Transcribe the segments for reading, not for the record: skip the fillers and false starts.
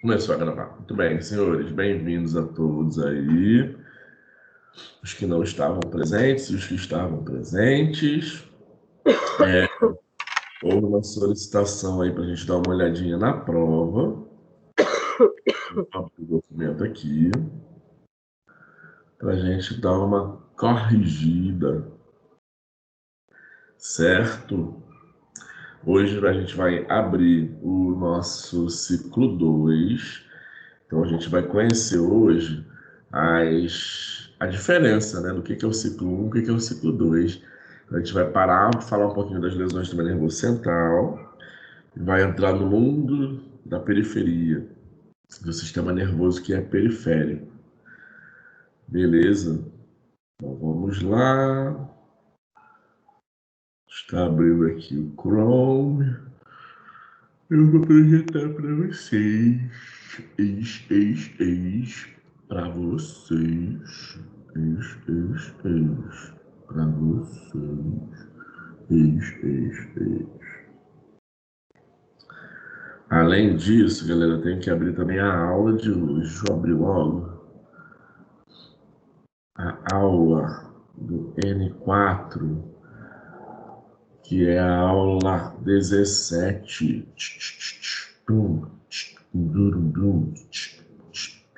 Começou a gravar. Muito bem, senhores, bem-vindos a todos aí. Os que não estavam presentes e os que estavam presentes. Houve uma solicitação aí para a gente dar uma olhadinha na prova. Vou abrir o documento aqui para a gente dar uma corrigida, certo? Hoje a gente vai abrir o nosso ciclo 2. Então a gente vai conhecer hoje a diferença, né, do que é o ciclo 1 e o que é o ciclo 2. A gente vai parar, falar um pouquinho das lesões do nervoso central, e vai entrar no mundo da periferia, do sistema nervoso que é periférico. Beleza? Então vamos lá. Está abrindo aqui o Chrome. Eu vou projetar para vocês. Para vocês. Para vocês. Além disso, galera, eu tenho que abrir também a aula de hoje. Deixa eu abrir logo. A aula do N4, que é a aula 17.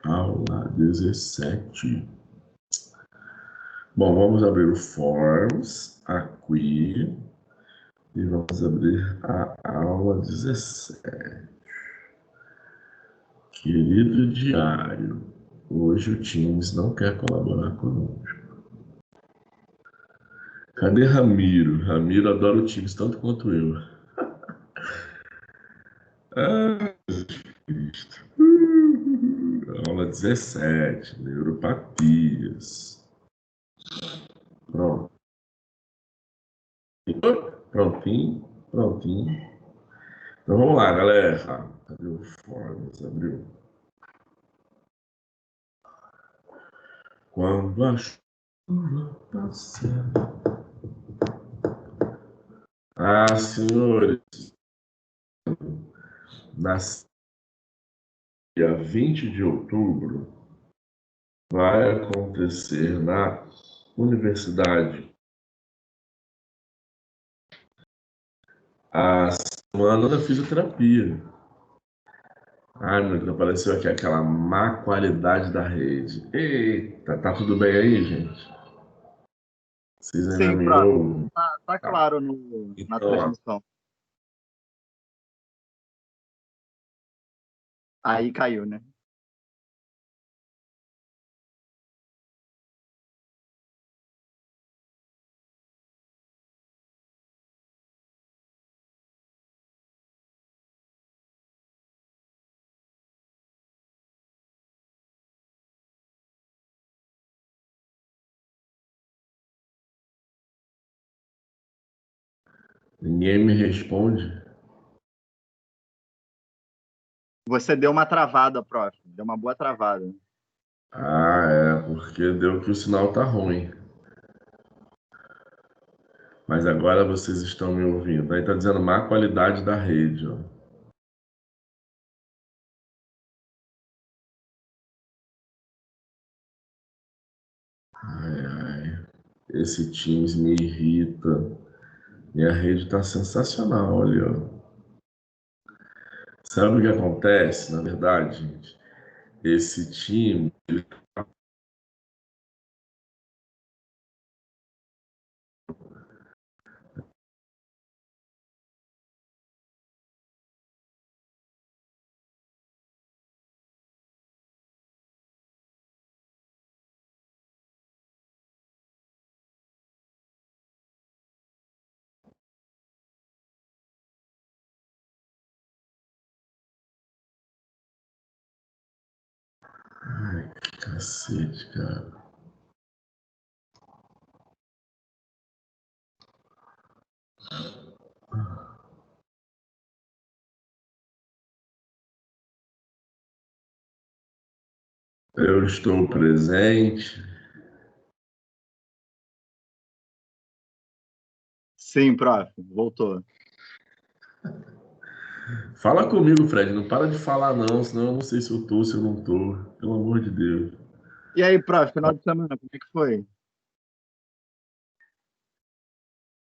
Aula 17. Bom, vamos abrir o Forms aqui e vamos abrir a aula 17. Querido diário, hoje o Teams não quer colaborar conosco. Cadê Ramiro? Ramiro adora o Teams tanto quanto eu. Ah, Cristo. Aula 17, neuropatias. Pronto. Prontinho, prontinho. Então vamos lá, galera. Abriu o Forms, abriu. Quando a chuva passar. Ah, senhores, na dia 20 de outubro vai acontecer na Universidade a Semana da Fisioterapia. Ai, meu Deus, apareceu aqui aquela má qualidade da rede. Eita, tá tudo bem aí, gente? Vocês ainda Sim, me Prof. ouvem? Tá Tá. claro na Então, ó, transmissão. Aí caiu, né? ninguém me responde. Você deu uma travada, Prof. Deu uma boa travada. Ah, é, porque deu que o sinal tá ruim. Mas agora vocês estão me ouvindo. Aí tá dizendo má qualidade da rede, ó. Ai, ai. Esse Teams me irrita. Minha rede tá sensacional, olha, ó. Sabe o que acontece, na verdade, gente? Esse time. Ai, que cacete, cara. Eu estou presente. Sim, Prof. Voltou. Fala comigo, Fred. Não para de falar, não, senão eu não sei se eu tô, se eu não tô. Pelo amor de Deus. E aí, prof, final de semana, como é que foi?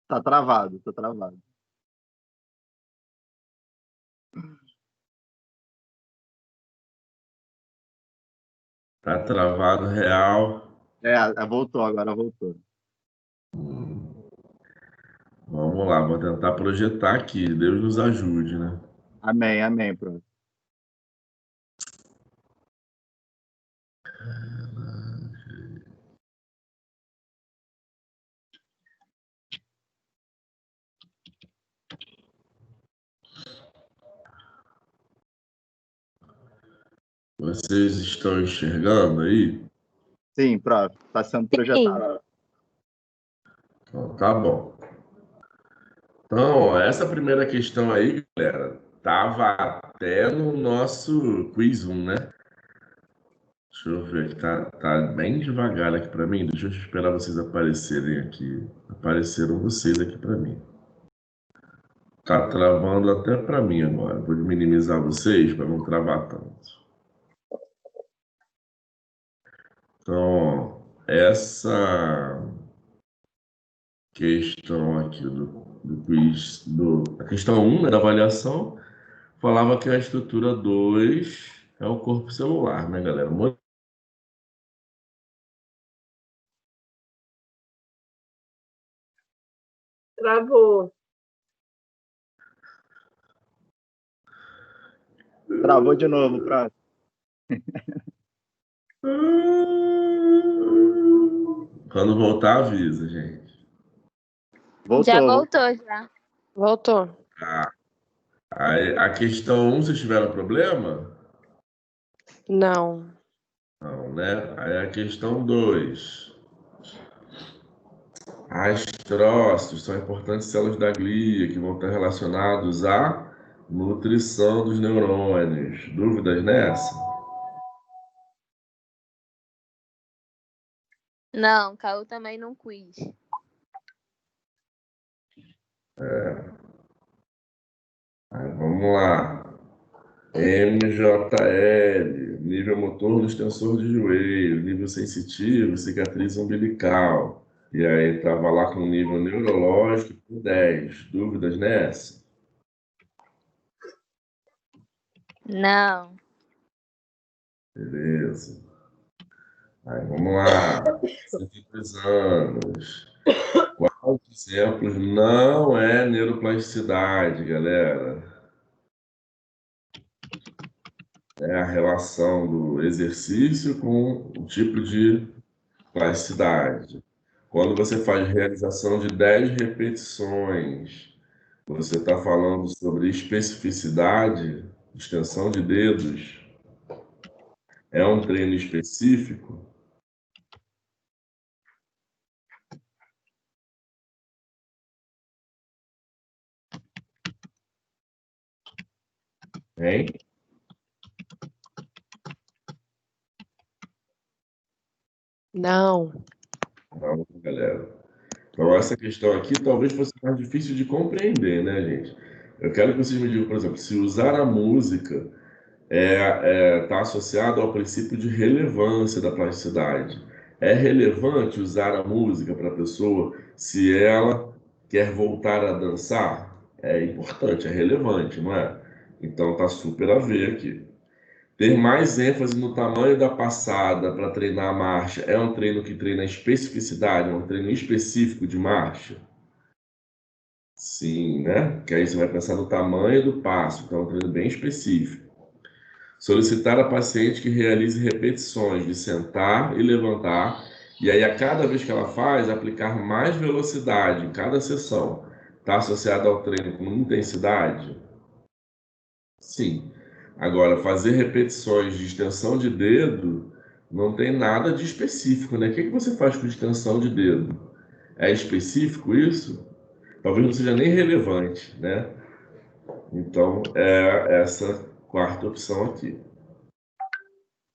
Tá travado, tá travado. Tá travado real. Voltou, agora voltou. Vamos lá, vou tentar projetar aqui. Deus nos ajude, né? Amém, amém, prof. Vocês estão enxergando aí? Sim, prof, tá sendo Sim. projetado. Então, tá bom. Então, ó, essa primeira questão aí, galera, tava até no nosso quiz 1, né? Deixa eu ver aqui, tá bem devagar aqui para mim. Deixa eu esperar vocês aparecerem aqui. Apareceram vocês aqui para mim. Tá travando até para mim agora. Vou minimizar vocês para não travar tanto. Então, ó, essa questão aqui do quiz, a questão 1, né, da avaliação, falava que a estrutura 2 é o corpo celular, né, galera? Travou. Travou de novo, prof. Quando voltar, avisa, gente. Voltou. Já voltou, já. Voltou. Ah, a questão 1, vocês tiveram problema? Não. Não, né? Aí a questão 2. Astrócitos são importantes células da glia que vão estar relacionados à nutrição dos neurônios. Dúvidas nessa? Não, caiu também num quiz. Aí vamos lá. MJL, nível motor do extensor de joelho, nível sensitivo, cicatriz umbilical. E aí estava lá com nível neurológico com 10. Dúvidas nessa? Não. Beleza. Aí vamos lá. 102 anos. Qual dos exemplos não é neuroplasticidade, galera? É a relação do exercício com o tipo de plasticidade. Quando você faz realização de 10 repetições, você está falando sobre especificidade, extensão de dedos. É um treino específico? Hein? Não. Não, galera. Então, essa questão aqui talvez fosse mais difícil de compreender, né, gente? Eu quero que vocês me digam, por exemplo, se usar a música está associado ao princípio de relevância da plasticidade. É relevante usar a música para a pessoa se ela quer voltar a dançar? É importante, é relevante, não é? Então, está super a ver aqui. Ter mais ênfase no tamanho da passada para treinar a marcha é um treino que treina a especificidade, é um treino específico de marcha? Sim, né? Que aí você vai pensar no tamanho do passo, então é um treino bem específico. Solicitar a paciente que realize repetições de sentar e levantar, e aí a cada vez que ela faz, aplicar mais velocidade em cada sessão. Está associado ao treino com intensidade? Sim. Agora, fazer repetições de extensão de dedo não tem nada de específico, né? O que você faz com extensão de dedo? É específico isso? Talvez não seja nem relevante, né? Então, é essa quarta opção aqui.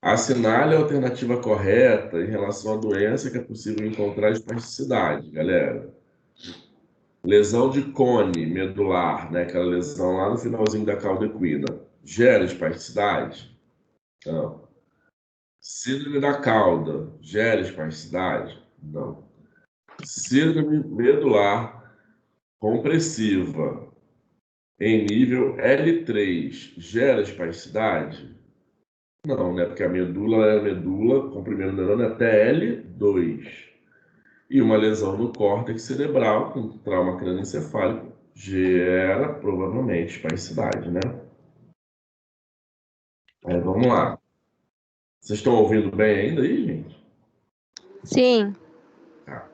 Assinale a alternativa correta em relação à doença que é possível encontrar espasticidade, galera. Lesão de cone medular, né? Aquela lesão lá no finalzinho da cauda equina. Gera espasticidade? Não. Síndrome da cauda. Gera espasticidade? Não. Síndrome medular compressiva em nível L3 gera espasticidade? Não, né? Porque a medula é a medula, comprimendo o neurônio até L2. E uma lesão no córtex cerebral, com trauma crânioencefálico, gera provavelmente espasticidade, né? Aí vamos lá. Vocês estão ouvindo bem ainda aí, gente? Sim. Tá.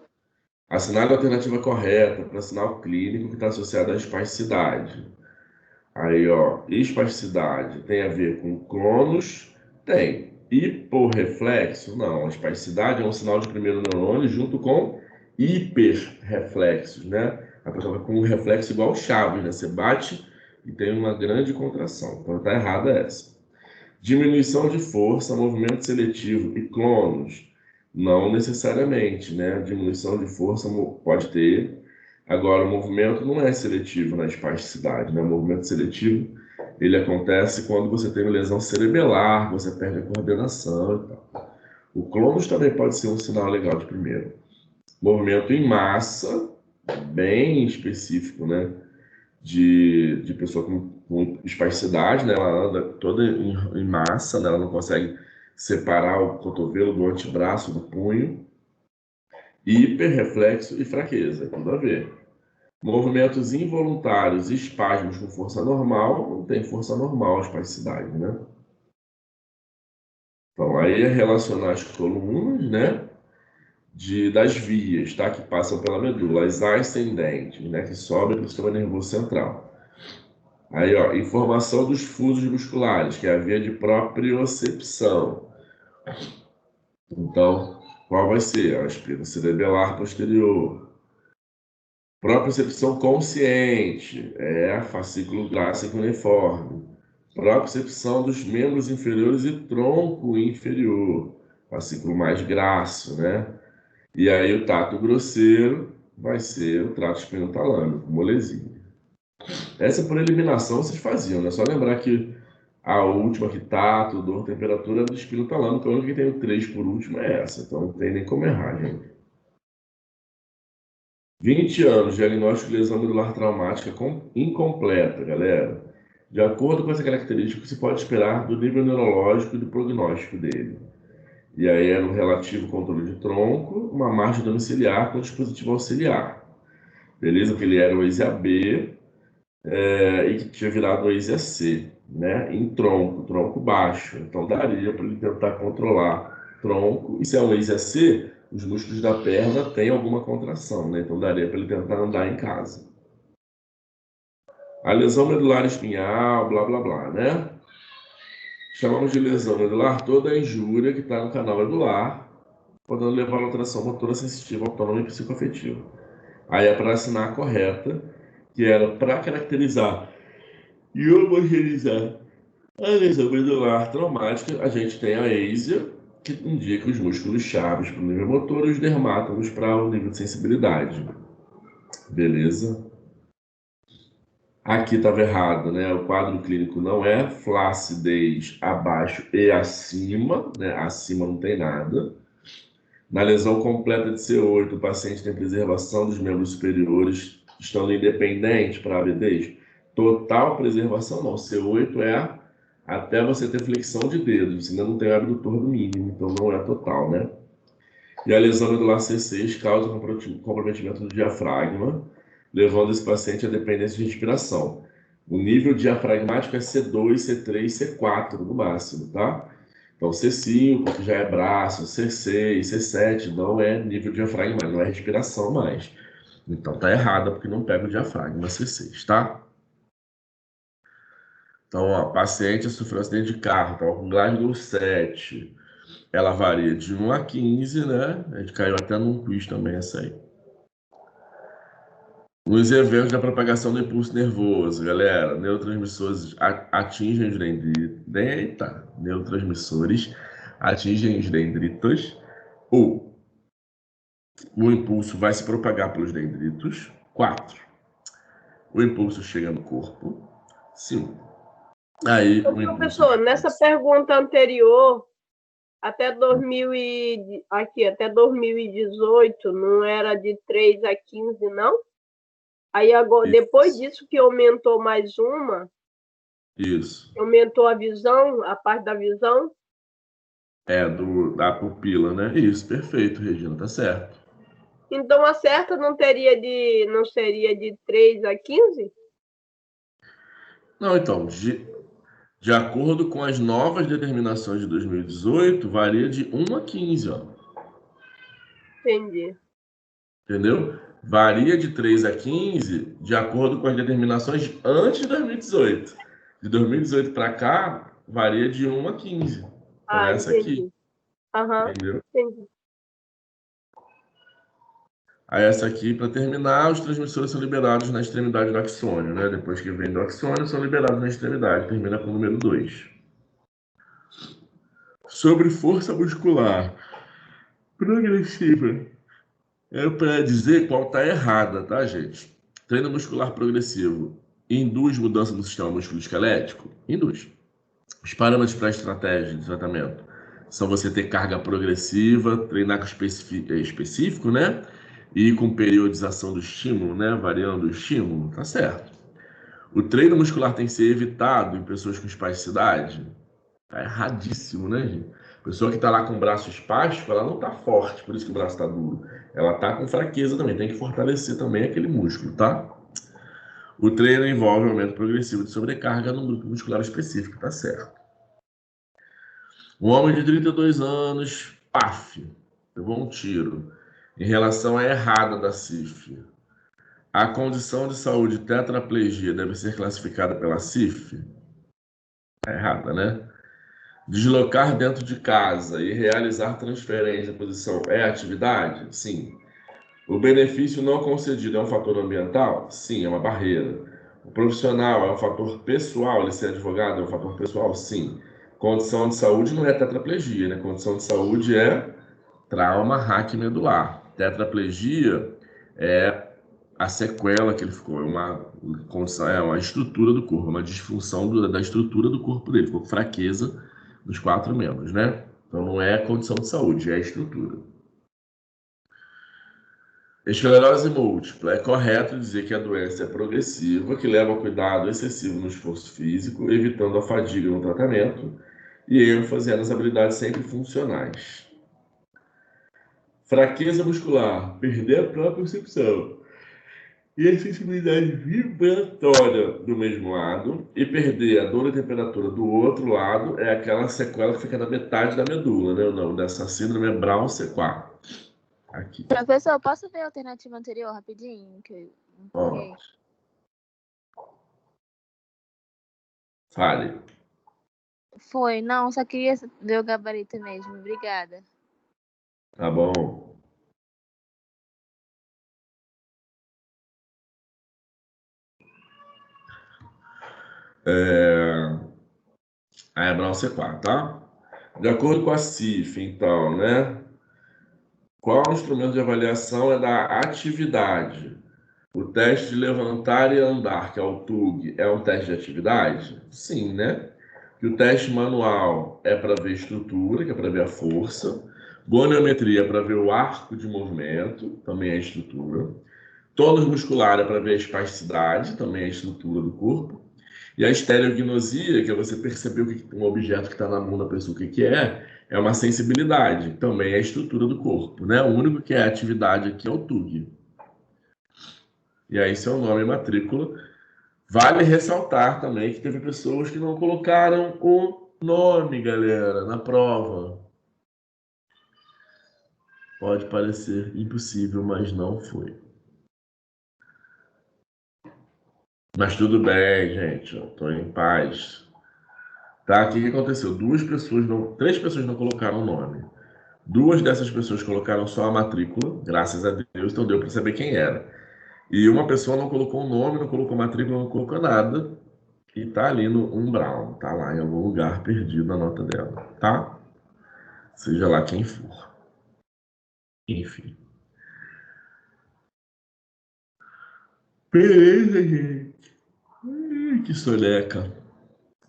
Assinale a alternativa correta para sinal clínico que está associado à espasticidade. Aí, ó, espasticidade tem a ver com clonus? Tem. Hiporreflexo? Não. A espasticidade é um sinal de primeiro neurônio junto com hiperreflexos, né? A pessoa vai com um reflexo igual o Chaves, né? Você bate e tem uma grande contração. Então, tá errada essa. Diminuição de força, movimento seletivo e clonus? Não necessariamente, né? Diminuição de força pode ter. Agora, o movimento não é seletivo na espasticidade, né? O movimento seletivo, ele acontece quando você tem uma lesão cerebelar, você perde a coordenação e tal. O clonus também pode ser um sinal legal de primeiro. Movimento em massa, bem específico, né? De pessoa com espasticidade, né? Ela anda toda em massa, né? Ela não consegue separar o cotovelo do antebraço do punho. Hiperreflexo e fraqueza, tudo a ver. Movimentos involuntários e espasmos com força normal, não tem força normal a espasticidade, né? Então, aí é relacionar as colunas, né? Das vias, tá? Que passam pela medula, as ascendentes, né? Que sobem para o sistema nervoso central. Aí, ó, informação dos fusos musculares, que é a via de propriocepção. Então, qual vai ser? A espina cerebelar posterior. Propriocepção consciente, é fascículo glácico uniforme. Propriocepção dos membros inferiores e tronco inferior, fascículo mais grasso, né? E aí o tato grosseiro vai ser o trato espinotalâmico, molezinha. Essa por eliminação vocês faziam, né? Só lembrar que a última que tato, dor, temperatura é do espinotalâmico, a única que tem o 3 por último é essa, então não tem nem como errar, gente. 20 anos, diagnóstico de lesão medular traumática incompleta, galera. De acordo com essa característica, você pode esperar do nível neurológico e do prognóstico dele. E aí era um relativo controle de tronco, uma margem domiciliar com dispositivo auxiliar. Beleza? Que ele era o Waze-AB e que tinha virado o Waze-AC, né? Em tronco baixo. Então daria para ele tentar controlar tronco. E se é um Waze-AC, os músculos da perna têm alguma contração, né? Então daria para ele tentar andar em casa. A lesão medular espinhal, blá blá blá, né? Chamamos de lesão medular toda a injúria que está no canal medular, podendo levar a alteração motora sensitiva, autônoma e psicoafetiva. Aí é para assinar a correta, que era para caracterizar e homogeneizar a lesão medular traumática. A gente tem a ASIA, que indica os músculos chaves para o nível motor e os dermátomos para o nível de sensibilidade. Beleza? Aqui estava errado, né? O quadro clínico não é flacidez abaixo e acima, né? Acima não tem nada. Na lesão completa de C8, o paciente tem preservação dos membros superiores, estando independente para a avidez. Total preservação não. C8 é até você ter flexão de dedos, você ainda não tem o abdutor do mínimo, então não é total, né? E a lesão medular C6 causa comprometimento do diafragma, levando esse paciente à dependência de respiração. O nível diafragmático é C2, C3, C4 no máximo, tá? Então, C5, que já é braço, C6, C7, não é nível diafragmático, não é respiração mais. Então, tá errada, porque não pega o diafragma C6, tá? Então, ó, paciente sofreu um acidente de carro, estava com Glasgow 7. Ela varia de 1 a 15, né? A gente caiu até num quiz também, essa aí. Nos eventos da propagação do impulso nervoso, galera, neurotransmissores atingem os dendritos. Eita, neurotransmissores atingem os dendritos, ou o impulso vai se propagar pelos dendritos, 4. O impulso chega no corpo. 5. Aí, Então, professor, nessa pergunta anterior, até 2018, não era de 3 a 15, não? Aí agora, depois disso que aumentou mais uma, isso. Aumentou a visão, a parte da visão? Da pupila, né? Isso, perfeito, Regina, tá certo. Então a certa não seria de 3 a 15? Não, então, de acordo com as novas determinações de 2018, varia de 1 a 15, ó. Entendi. Entendeu? Varia de 3 a 15 de acordo com as determinações antes de 2018. De 2018 para cá, varia de 1 a 15. Então, essa entendi. aqui. Aham, Entendeu? entendi. Aí essa aqui, para terminar, os transmissores são liberados na extremidade do axônio, né? Depois que vem do axônio, são liberados na extremidade. Termina com o número 2. Sobre força muscular progressiva. É para dizer qual está errada, tá, gente? Treino muscular progressivo induz mudança no sistema musculoesquelético? Induz. Os parâmetros para a estratégia de tratamento são você ter carga progressiva, treinar com específico, né? E com periodização do estímulo, né? Variando o estímulo, tá certo. O treino muscular tem que ser evitado em pessoas com espasticidade? Tá erradíssimo, né, gente? Pessoa que tá lá com o braço espástico, ela não tá forte, por isso que o braço tá duro. Ela tá com fraqueza também, tem que fortalecer também aquele músculo, tá? O treino envolve aumento progressivo de sobrecarga num grupo muscular específico, tá certo. Um homem de 32 anos, paf, levou um tiro. Em relação à errada da CIF, a condição de saúde tetraplegia deve ser classificada pela CIF? É errada, né? Deslocar dentro de casa e realizar transferência de posição é atividade? Sim. O benefício não concedido é um fator ambiental? Sim, é uma barreira. O profissional é um fator pessoal, ele ser advogado é um fator pessoal? Sim. Condição de saúde não é tetraplegia, né? Condição de saúde é trauma raquimedular. Tetraplegia é a sequela que ele ficou, é uma estrutura do corpo, uma disfunção da estrutura do corpo dele, ficou com fraqueza nos 4 membros, né? Então não é condição de saúde, é a estrutura. Esclerose múltipla. É correto dizer que a doença é progressiva, que leva ao cuidado excessivo no esforço físico, evitando a fadiga no tratamento e ênfase nas habilidades sempre funcionais. Fraqueza muscular. Perder a própria percepção e a sensibilidade vibratória do mesmo lado e perder a dor e temperatura do outro lado é aquela sequela que fica na metade da medula, né? O nome dessa síndrome é Brown-Séquard. Aqui. Professor, posso ver a alternativa anterior rapidinho? Que eu não peguei. Fale. Foi, não, só queria ver o gabarito mesmo. Obrigada. Tá bom. Aí é Brown C4, tá? De acordo com a CIF, então, né? Qual instrumento de avaliação é da atividade? O teste de levantar e andar, que é o TUG, é um teste de atividade? Sim, né? Que o teste manual é para ver estrutura, que é para ver a força. Goniometria é para ver o arco de movimento, também é estrutura. Tônus muscular é para ver a espasticidade, também é estrutura do corpo. E a estereognosia, que é você perceber um objeto que está na mão da pessoa, o que é uma sensibilidade, também é a estrutura do corpo, né? O único que é atividade aqui é o TUG. E aí, seu nome e matrícula. Vale ressaltar também que teve pessoas que não colocaram o nome, galera, na prova. Pode parecer impossível, mas não foi. Mas tudo bem, gente. Estou em paz. Tá? O que aconteceu? Três pessoas não colocaram o nome. 2 dessas pessoas colocaram só a matrícula, graças a Deus, então deu para saber quem era. E uma pessoa não colocou o nome, não colocou matrícula, não colocou nada. E tá ali no umbral, tá lá em algum lugar perdido a nota dela, tá? Seja lá quem for. Enfim. Beleza, gente. Que soneca.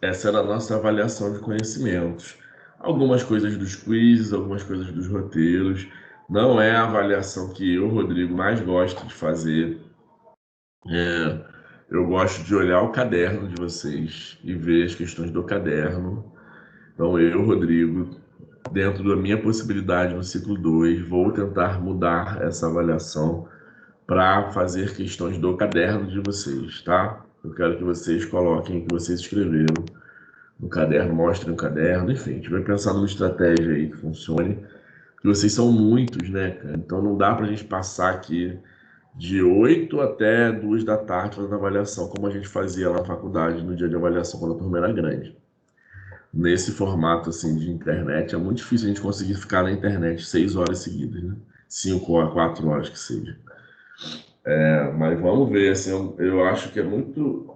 Essa era a nossa avaliação de conhecimentos. Algumas coisas dos quizzes, algumas coisas dos roteiros. Não é a avaliação que eu, Rodrigo, mais gosto de fazer. Eu gosto de olhar o caderno de vocês e ver as questões do caderno. Então, eu, Rodrigo, dentro da minha possibilidade no ciclo 2, vou tentar mudar essa avaliação para fazer questões do caderno de vocês, tá? Eu quero que vocês coloquem o que vocês escreveram no caderno, mostrem o caderno, enfim, a gente vai pensar numa estratégia aí que funcione, porque vocês são muitos, né, cara? Então não dá para a gente passar aqui de 8 até 2 da tarde fazendo avaliação, como a gente fazia lá na faculdade no dia de avaliação quando a turma era grande. Nesse formato assim de internet, é muito difícil a gente conseguir ficar na internet 6 horas seguidas, né? 5 a 4 horas que seja. Mas vamos ver, assim, eu acho que é muito...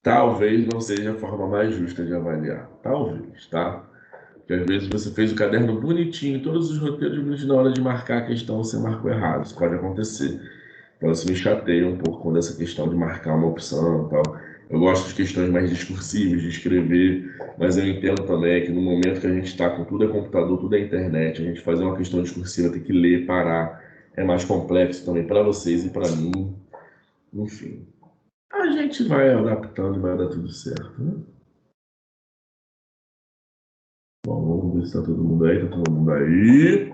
Talvez não seja a forma mais justa de avaliar. Talvez, tá? Porque às vezes você fez o caderno bonitinho, todos os roteiros bonitinhos, na hora de marcar a questão você marcou errado. Isso pode acontecer. Então isso me chateia um pouco quando essa questão de marcar uma opção e tal. Eu gosto de questões mais discursivas, de escrever, mas eu entendo também que no momento que a gente está com tudo é computador, tudo é internet, a gente fazer uma questão discursiva, tem que ler, parar, é mais complexo também para vocês e para mim. Enfim, a gente vai adaptando e vai dar tudo certo, né? Bom, vamos ver se está todo mundo aí, tá todo mundo aí.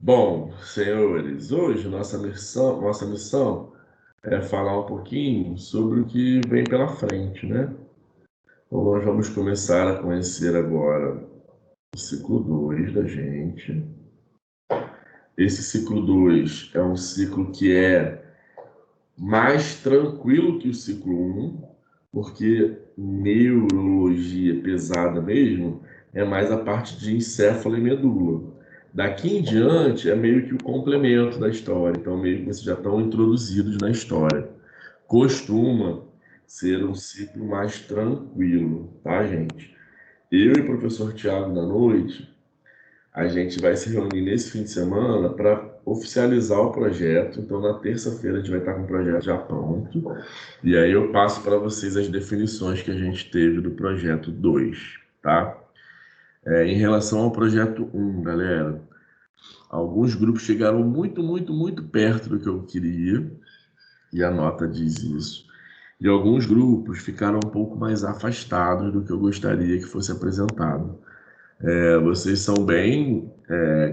Bom, senhores, hoje nossa missão é falar um pouquinho sobre o que vem pela frente, né? Então, nós vamos começar a conhecer agora o ciclo 2 da gente. Esse ciclo 2 é um ciclo que é mais tranquilo que o ciclo 1, porque neurologia pesada mesmo é mais a parte de encéfalo e medula. Daqui em diante é meio que o complemento da história, então meio que vocês já estão introduzidos na história. Costuma ser um ciclo mais tranquilo, tá, gente? Eu e o professor Tiago da noite, a gente vai se reunir nesse fim de semana para oficializar o projeto. Então, na terça-feira, a gente vai estar com o projeto já pronto. E aí eu passo para vocês as definições que a gente teve do projeto 2, tá? Em relação ao projeto 1, galera, alguns grupos chegaram muito, muito, muito perto do que eu queria, e a nota diz isso. E alguns grupos ficaram um pouco mais afastados do que eu gostaria que fosse apresentado. Vocês são bem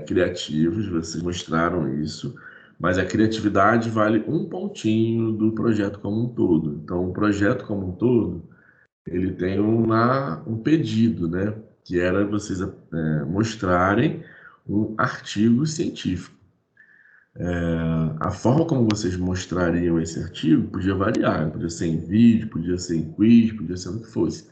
criativos, vocês mostraram isso, mas a criatividade vale um pontinho do projeto como um todo. Então, o projeto como um todo, ele tem um pedido, né? Que era vocês mostrarem um artigo científico. A forma como vocês mostrariam esse artigo podia variar, podia ser em vídeo, podia ser em quiz, podia ser o que fosse.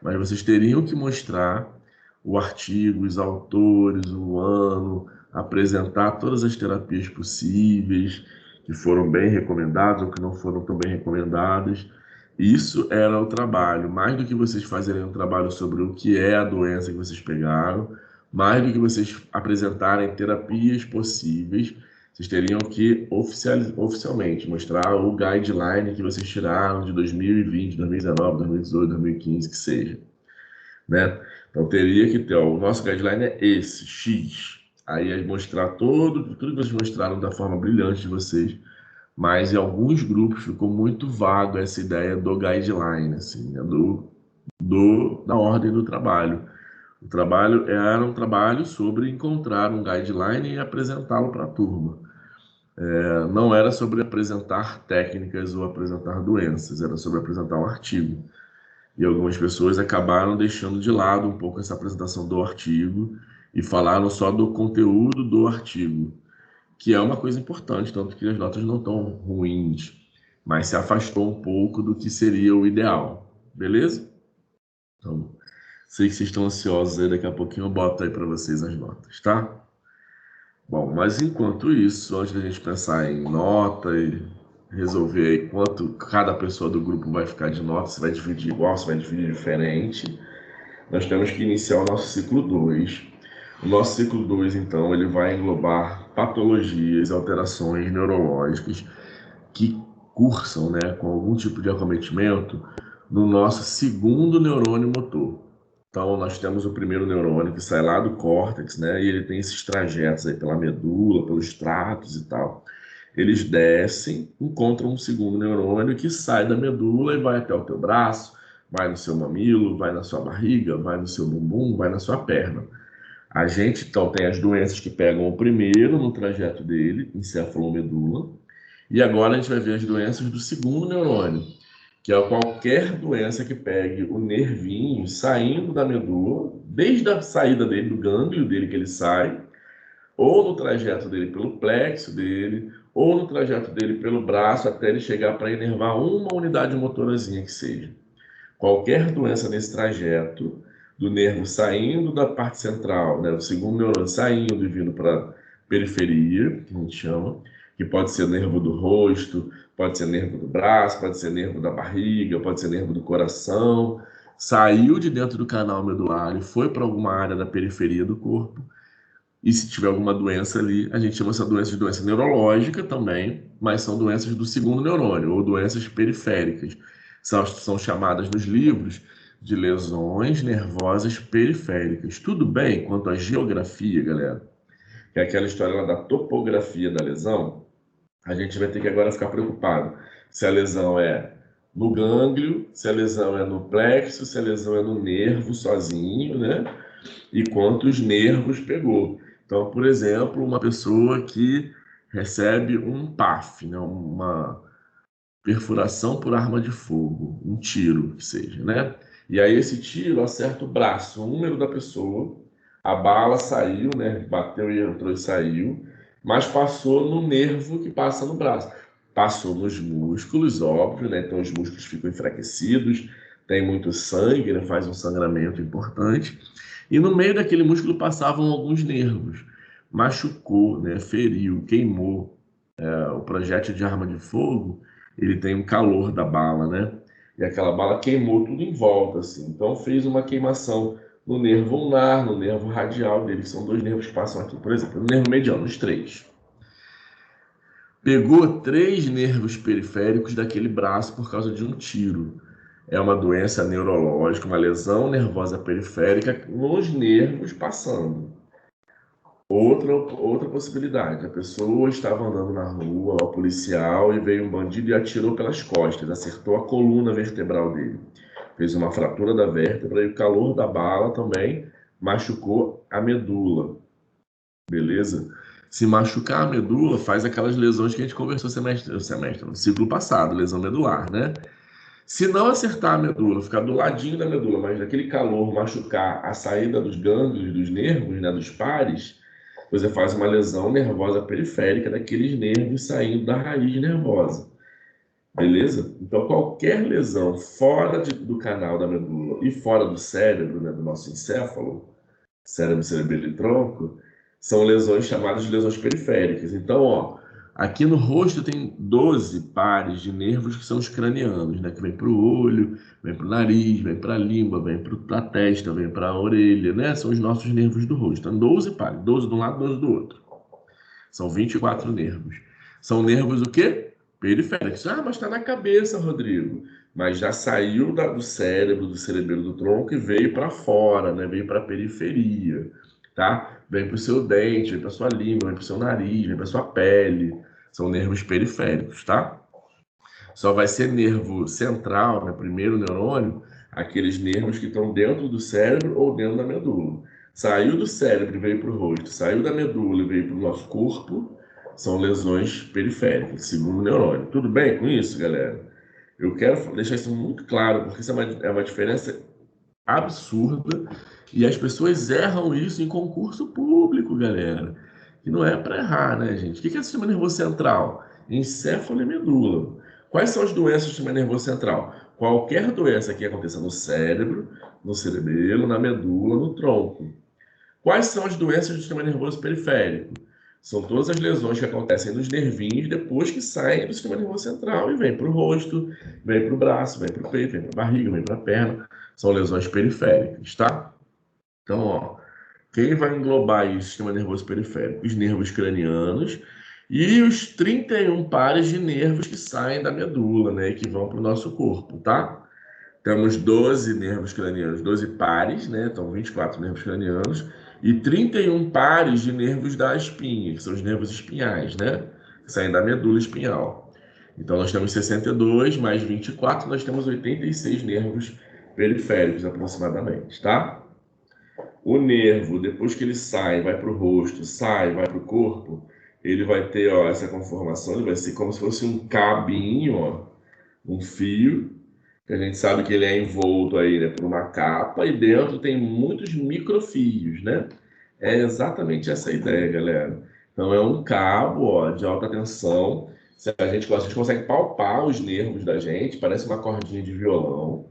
Mas vocês teriam que mostrar o artigo, os autores, o ano, apresentar todas as terapias possíveis, que foram bem recomendadas ou que não foram tão bem recomendadas. Isso era o trabalho, mais do que vocês fazerem um trabalho sobre o que é a doença que vocês pegaram, mais do que vocês apresentarem terapias possíveis, vocês teriam que oficialmente mostrar o guideline que vocês tiraram de 2020, 2019, 2018, 2015, que seja, né? Então teria que ter, o nosso guideline é esse, X. Aí é mostrar tudo que vocês mostraram da forma brilhante de vocês, mas em alguns grupos ficou muito vago essa ideia do guideline, assim, né? Da ordem do trabalho. O trabalho era um trabalho sobre encontrar um guideline e apresentá-lo para a turma. Não era sobre apresentar técnicas ou apresentar doenças, era sobre apresentar um artigo. E algumas pessoas acabaram deixando de lado um pouco essa apresentação do artigo e falaram só do conteúdo do artigo, que é uma coisa importante, tanto que as notas não estão ruins, mas se afastou um pouco do que seria o ideal, beleza? Então, sei que vocês estão ansiosos aí, daqui a pouquinho eu boto aí para vocês as notas, tá? Bom, mas enquanto isso, antes da gente pensar em nota e resolver aí quanto cada pessoa do grupo vai ficar de nota, se vai dividir igual, se vai dividir diferente, nós temos que iniciar o nosso ciclo 2. O nosso ciclo 2, então, ele vai englobar patologias, alterações neurológicas cursam, né, com algum tipo de acometimento no nosso segundo neurônio motor. Então, nós temos o primeiro neurônio que sai lá do córtex, né, e ele tem esses trajetos aí pela medula, pelos tratos e tal. Eles descem, encontram um segundo neurônio que sai da medula e vai até o teu braço, vai no seu mamilo, vai na sua barriga, vai no seu bumbum, vai na sua perna. A gente, então, tem as doenças que pegam o primeiro no trajeto dele, encefalomedula, e agora a gente vai ver as doenças do segundo neurônio, que é qualquer doença que pegue o nervinho saindo da medula, desde a saída dele, do gânglio dele que ele sai, ou no trajeto dele pelo plexo dele, ou no trajeto dele pelo braço, até ele chegar para inervar uma unidade motorazinha que seja. Qualquer doença nesse trajeto, do nervo saindo da parte central, né, do segundo neurônio saindo e vindo para a periferia, que a gente chama, que pode ser nervo do rosto, pode ser nervo do braço, pode ser nervo da barriga, pode ser nervo do coração, saiu de dentro do canal medular e foi para alguma área da periferia do corpo. E se tiver alguma doença ali, a gente chama essa doença de doença neurológica também, mas são doenças do segundo neurônio, ou doenças periféricas. São chamadas nos livros de lesões nervosas periféricas. Tudo bem quanto à geografia, galera, que é aquela história lá da topografia da lesão, a gente vai ter que agora ficar preocupado se a lesão é no gânglio, se a lesão é no plexo, se a lesão é no nervo sozinho, né? E quantos nervos pegou. Então, por exemplo, uma pessoa que recebe um PAF, né, uma perfuração por arma de fogo, um tiro que seja, né? E aí esse tiro acerta o braço, o número da pessoa, a bala saiu, né? Bateu e entrou e saiu, mas passou no nervo que passa no braço. Passou nos músculos, óbvio, né? Então os músculos ficam enfraquecidos, tem muito sangue, né? Faz um sangramento importante. E no meio daquele músculo passavam alguns nervos. Machucou, né? Feriu, queimou. O projétil de arma de fogo, ele tem um calor da bala, né? E aquela bala queimou tudo em volta, assim. Então fez uma queimação no nervo ulnar, no nervo radial dele, que são dois nervos que passam aqui, por exemplo, no nervo mediano, os três. Pegou 3 nervos periféricos daquele braço por causa de um tiro. É uma doença neurológica, uma lesão nervosa periférica nos nervos passando. Outra possibilidade, a pessoa estava andando na rua, o policial, e veio um bandido e atirou pelas costas, acertou a coluna vertebral dele. Fez uma fratura da vértebra e o calor da bala também machucou a medula. Beleza? Se machucar a medula, faz aquelas lesões que a gente conversou no ciclo passado, lesão medular, né? Se não acertar a medula, ficar do ladinho da medula, mas daquele calor machucar a saída dos gânglios, dos nervos, né, dos pares, você faz uma lesão nervosa periférica daqueles nervos saindo da raiz nervosa. Beleza? Então, qualquer lesão fora do canal da medula e fora do cérebro, né, do nosso encéfalo, cérebro, cerebelo e tronco, são lesões chamadas de lesões periféricas. Então, ó, aqui no rosto tem 12 pares de nervos que são os cranianos, né? Que vem para o olho, vem para o nariz, vem para a língua, vem para a testa, vem para a orelha, né? São os nossos nervos do rosto. Então, 12 pares, 12 de um lado, 12 do outro. São 24 nervos. São nervos o quê? Periféricos. Ah, mas está na cabeça, Rodrigo. Mas já saiu do cérebro, do cerebelo do tronco e veio para fora, né? Veio para a periferia, tá? Vem para o seu dente, vem para sua língua, vem para o seu nariz, vem para sua pele. São nervos periféricos, tá? Só vai ser nervo central, né? Primeiro neurônio, aqueles nervos que estão dentro do cérebro ou dentro da medula. Saiu do cérebro e veio para o rosto, saiu da medula e veio para o nosso corpo, são lesões periféricas, segundo neurônio. Tudo bem com isso, galera? Eu quero deixar isso muito claro, porque isso é uma diferença absurda e as pessoas erram isso em concurso público, galera. Que não é para errar, né, gente? O que é o sistema nervoso central? Encéfalo e medula. Quais são as doenças do sistema nervoso central? Qualquer doença que aconteça no cérebro, no cerebelo, na medula, no tronco. Quais são as doenças do sistema nervoso periférico? São todas as lesões que acontecem nos nervinhos depois que saem do sistema nervoso central e vem para o rosto, vem para o braço, vem para o peito, vem para a barriga, vem para a perna. São lesões periféricas, tá? Então, ó, quem vai englobar aí o sistema nervoso periférico? Os nervos cranianos E os 31 pares de nervos que saem da medula, né, que vão para o nosso corpo, tá? Temos 12 nervos cranianos, 12 pares, né? Então 24 nervos cranianos e 31 pares de nervos da espinha, que são os nervos espinhais, né? Que saem da medula espinhal. Então nós temos 62 mais 24, nós temos 86 nervos periféricos aproximadamente, tá? O nervo, depois que ele sai, vai para o rosto, sai, vai para o corpo, ele vai ter, ó, essa conformação, ele vai ser como se fosse um cabinho, ó, um fio, que a gente sabe que ele é envolto aí, né, por uma capa, e dentro tem muitos microfios, né? É exatamente essa a ideia, galera. Então é um cabo, ó, de alta tensão. A gente consegue palpar os nervos da gente, parece uma cordinha de violão,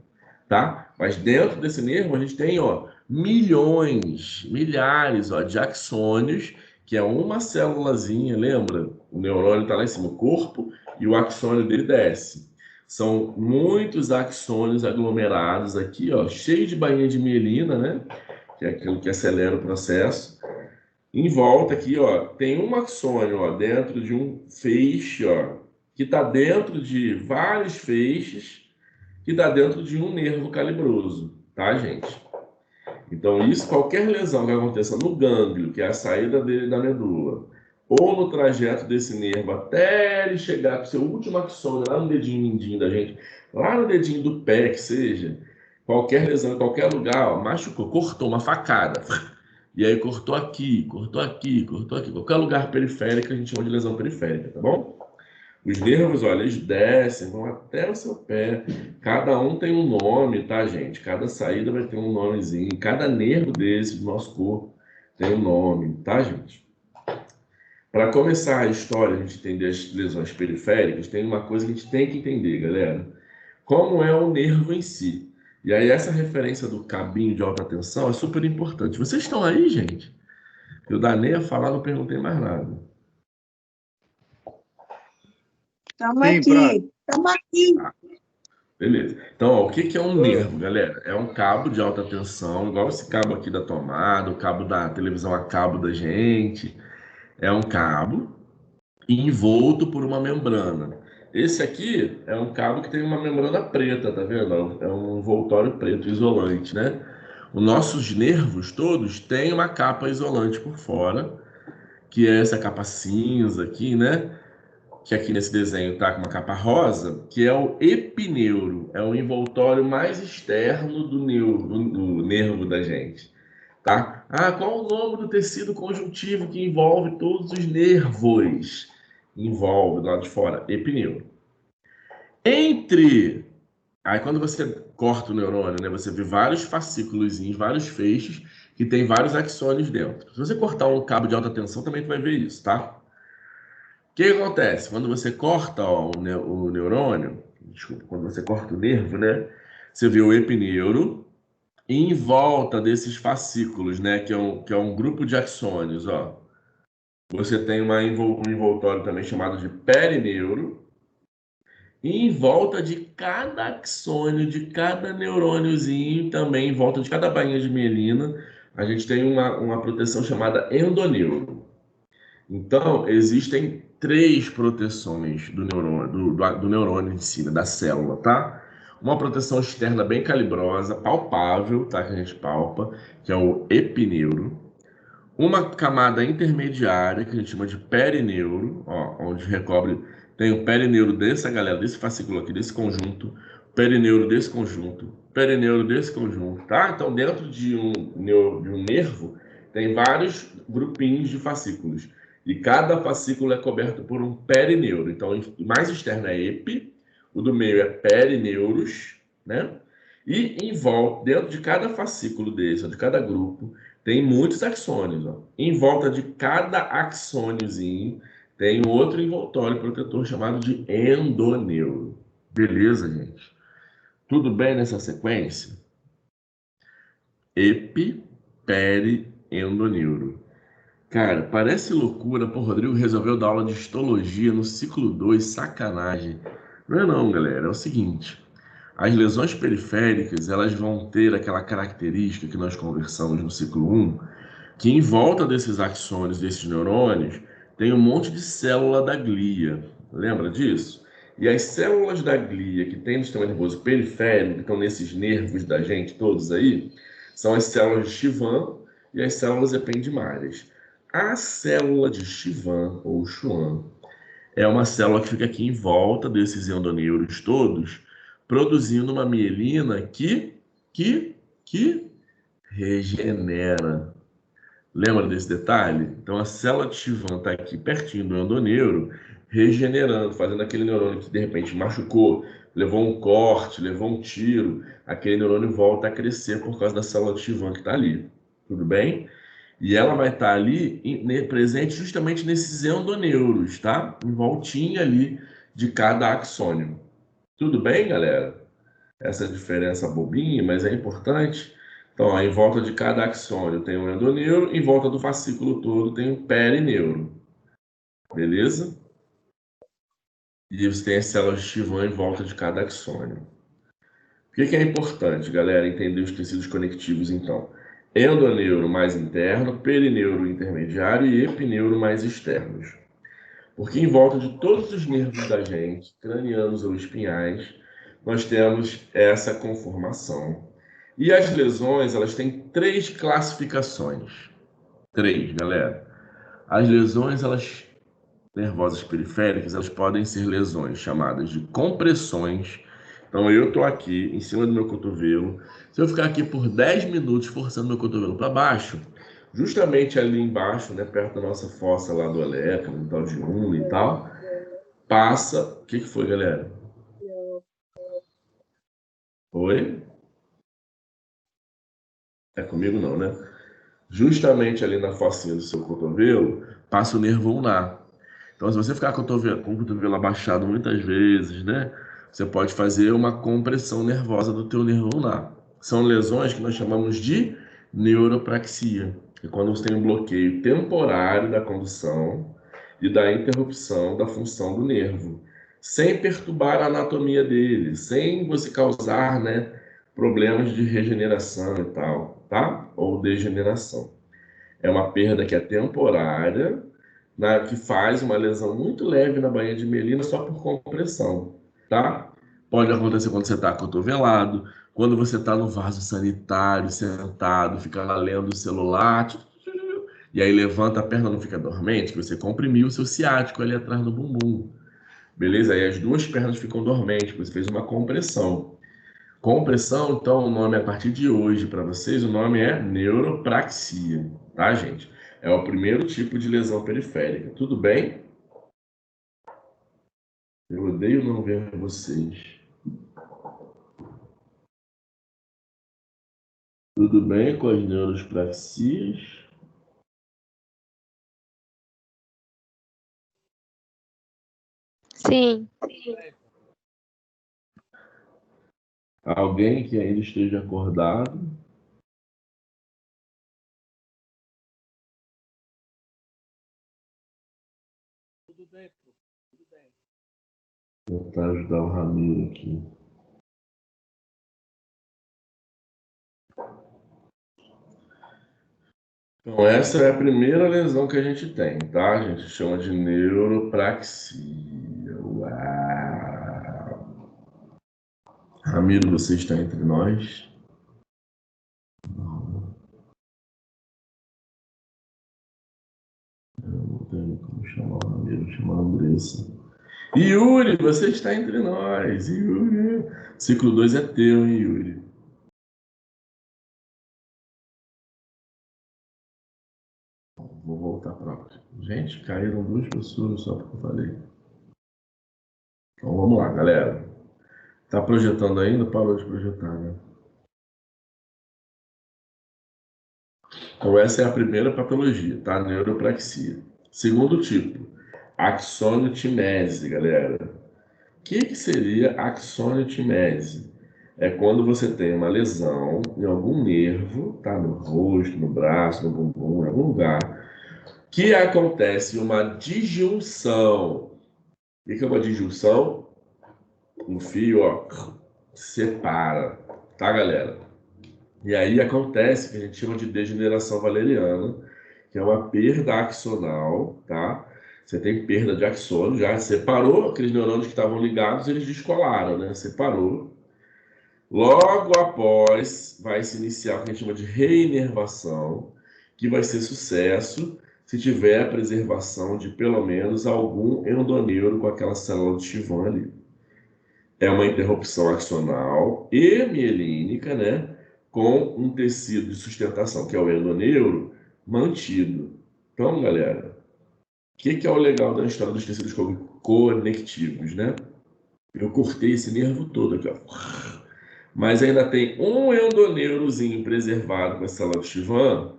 tá? Mas dentro desse nervo a gente tem, ó, milhões, milhares, ó, de axônios, que é uma célulazinha, lembra? O neurônio está lá em cima, o corpo, e o axônio dele desce. São muitos axônios aglomerados aqui, ó, cheio de bainha de mielina, né? Que é aquilo que acelera o processo. Em volta aqui, ó, tem um axônio, ó, dentro de um feixe, ó, que está dentro de vários feixes, que está dentro de um nervo calibroso, tá, gente? Então, isso, qualquer lesão que aconteça no gânglio, que é a saída dele da medula, ou no trajeto desse nervo até ele chegar para o seu último axônio, lá no dedinho mindinho da gente, lá no dedinho do pé, que seja, qualquer lesão em qualquer lugar, ó, machucou, cortou uma facada. E aí cortou aqui, cortou aqui, cortou aqui. Qualquer lugar periférico a gente chama de lesão periférica, tá bom? Os nervos, olha, eles descem, vão até o seu pé. Cada um tem um nome, tá, gente? Cada saída vai ter um nomezinho. Cada nervo desse do nosso corpo tem um nome, tá, gente? Para começar a história, a gente entender as lesões periféricas, tem uma coisa que a gente tem que entender, galera. Como é o nervo em si. E aí essa referência do cabinho de alta tensão é super importante. Vocês estão aí, gente? Eu danei a falar, não perguntei mais nada. Estamos aqui, estamos aqui. Beleza. Então, ó, o que é um nervo, galera? É um cabo de alta tensão, igual esse cabo aqui da tomada, o cabo da televisão a cabo da gente. É um cabo envolto por uma membrana. Esse aqui é um cabo que tem uma membrana preta, tá vendo? É um envoltório preto isolante, né? Os nossos nervos todos têm uma capa isolante por fora, que é essa capa cinza aqui, né? Que aqui nesse desenho tá com uma capa rosa, que é o epineuro, é o envoltório mais externo do nervo da gente, tá? Ah, qual o nome do tecido conjuntivo que envolve todos os nervos? Envolve do lado de fora, epineuro. Aí quando você corta o neurônio, né, você vê vários fascículos, vários feixes que tem vários axônios dentro. Se você cortar um cabo de alta tensão, também tu vai ver isso, tá? O que acontece? Quando você corta, ó, o neurônio, desculpa, quando você corta o nervo, né? Você vê o epineuro, e em volta desses fascículos, né? Que é um grupo de axônios, ó. Você tem um envoltório também chamado de perineuro. E em volta de cada axônio, de cada neurôniozinho, também em volta de cada bainha de mielina, a gente tem uma proteção chamada endoneuro. Então, existem 3 proteções do neurônio em si, né, da célula, tá? Uma proteção externa bem calibrosa, palpável, tá? Que a gente palpa, que é o epineuro. Uma camada intermediária, que a gente chama de perineuro, ó, onde recobre, tem o perineuro dessa galera, desse fascículo aqui, desse conjunto, perineuro desse conjunto, perineuro desse conjunto, tá? Então, dentro de um nervo, tem vários grupinhos de fascículos. E cada fascículo é coberto por um perineuro. Então, o mais externo é epi, o do meio é perineuros, né? E em volta, dentro de cada fascículo desse, de cada grupo, tem muitos axônios. Ó. Em volta de cada axôniozinho tem outro envoltório protetor chamado de endoneuro. Beleza, gente? Tudo bem nessa sequência? Epi, peri, endoneuro. Cara, parece loucura, pô, o Rodrigo resolveu dar aula de histologia no ciclo 2, sacanagem. Não é não, galera, é o seguinte, as lesões periféricas, elas vão ter aquela característica que nós conversamos no ciclo 1, que em volta desses axônios, desses neurônios, tem um monte de célula da glia. Lembra disso? E as células da glia que tem no sistema nervoso periférico, que estão nesses nervos da gente todos aí, são as células de Schwann e as células ependimárias. A célula de Schwann, ou Schwann, é uma célula que fica aqui em volta desses endoneuros todos, produzindo uma mielina que regenera. Lembra desse detalhe? Então, a célula de Schwann está aqui pertinho do endoneuro, regenerando, fazendo aquele neurônio que, de repente, machucou, levou um corte, levou um tiro, aquele neurônio volta a crescer por causa da célula de Schwann que está ali. Tudo bem? E ela vai estar ali presente justamente nesses endoneuros, tá? Em voltinha ali de cada axônio. Tudo bem, galera? Essa diferença bobinha, mas é importante. Então, ó, em volta de cada axônio tem um endoneuro, em volta do fascículo todo tem um perineuro. Beleza? E você tem as células de Schwann em volta de cada axônio. Por que é importante, galera, entender os tecidos conectivos, então? Endoneuro mais interno, perineuro intermediário e epineuro mais externos. Porque em volta de todos os nervos da gente, cranianos ou espinhais, nós temos essa conformação. E as lesões, elas têm 3 classificações. 3, galera. As lesões, nervosas periféricas, elas podem ser lesões chamadas de compressões. Então, eu estou aqui em cima do meu cotovelo. Se eu ficar aqui por 10 minutos forçando meu cotovelo para baixo, justamente ali embaixo, né, perto da nossa fossa lá do Eleca, no tal de Uno e tal, passa... O que foi, galera? Oi? É comigo não, né? Justamente ali na focinha do seu cotovelo, passa o nervo ulnar. Então, se você ficar com o cotovelo abaixado muitas vezes, né, você pode fazer uma compressão nervosa do teu nervo ulnar. São lesões que nós chamamos de neuropraxia, que é quando você tem um bloqueio temporário da condução e da interrupção da função do nervo, sem perturbar a anatomia dele, sem você causar, né, problemas de regeneração e tal, tá? Ou degeneração. É uma perda que é temporária, que faz uma lesão muito leve na baía de mielina só por compressão, tá? Pode acontecer quando você está acotovelado, quando você está no vaso sanitário, sentado, fica lá lendo o celular, e aí levanta a perna, não fica dormente, que você comprimiu o seu ciático ali atrás do bumbum. Beleza? Aí as duas pernas ficam dormentes, porque você fez uma compressão. Compressão, então, o nome a partir de hoje para vocês, o nome é neuropraxia, tá, gente? É o primeiro tipo de lesão periférica. Tudo bem? Eu odeio não ver vocês. Tudo bem com as neuropraxias? Sim. Alguém que ainda esteja acordado? Tudo bem, pô. Tudo bem. Vou tentar ajudar o Ramiro aqui. Então, essa é a primeira lesão que a gente tem, tá? A gente chama de neuropraxia. Uau! Ramiro, você está entre nós? Eu não tenho como chamar o Ramiro, chamar a Andressa. Yuri, você está entre nós. Yuri. Ciclo 2 é teu, hein, Yuri? Vou voltar para... Gente, caíram 2 pessoas só porque eu falei. Então vamos lá, galera. Tá projetando ainda? Parou de projetar, né? Então essa é a primeira patologia, tá? Neuropraxia. Segundo tipo, axoniotimese, galera. O que seria axoniotimese? É quando você tem uma lesão em algum nervo, tá? No rosto, no braço, no bumbum, em algum lugar, que acontece uma disjunção. O que é uma disjunção? Um fio, ó, separa, tá, galera? E aí acontece o que a gente chama de degeneração valeriana, que é uma perda axonal, tá? Você tem perda de axônio, já separou aqueles neurônios que estavam ligados, eles descolaram, né? Separou. Logo após, vai se iniciar o que a gente chama de reinervação, que vai ser sucesso se tiver a preservação de pelo menos algum endoneuro com aquela célula de Schwann ali. É uma interrupção axonal e mielínica, né? Com um tecido de sustentação, que é o endoneuro, mantido. Então, galera, o que é o legal da história dos tecidos conectivos, né? Eu cortei esse nervo todo aqui, ó. Mas ainda tem um endoneurozinho preservado com a célula de Schwann,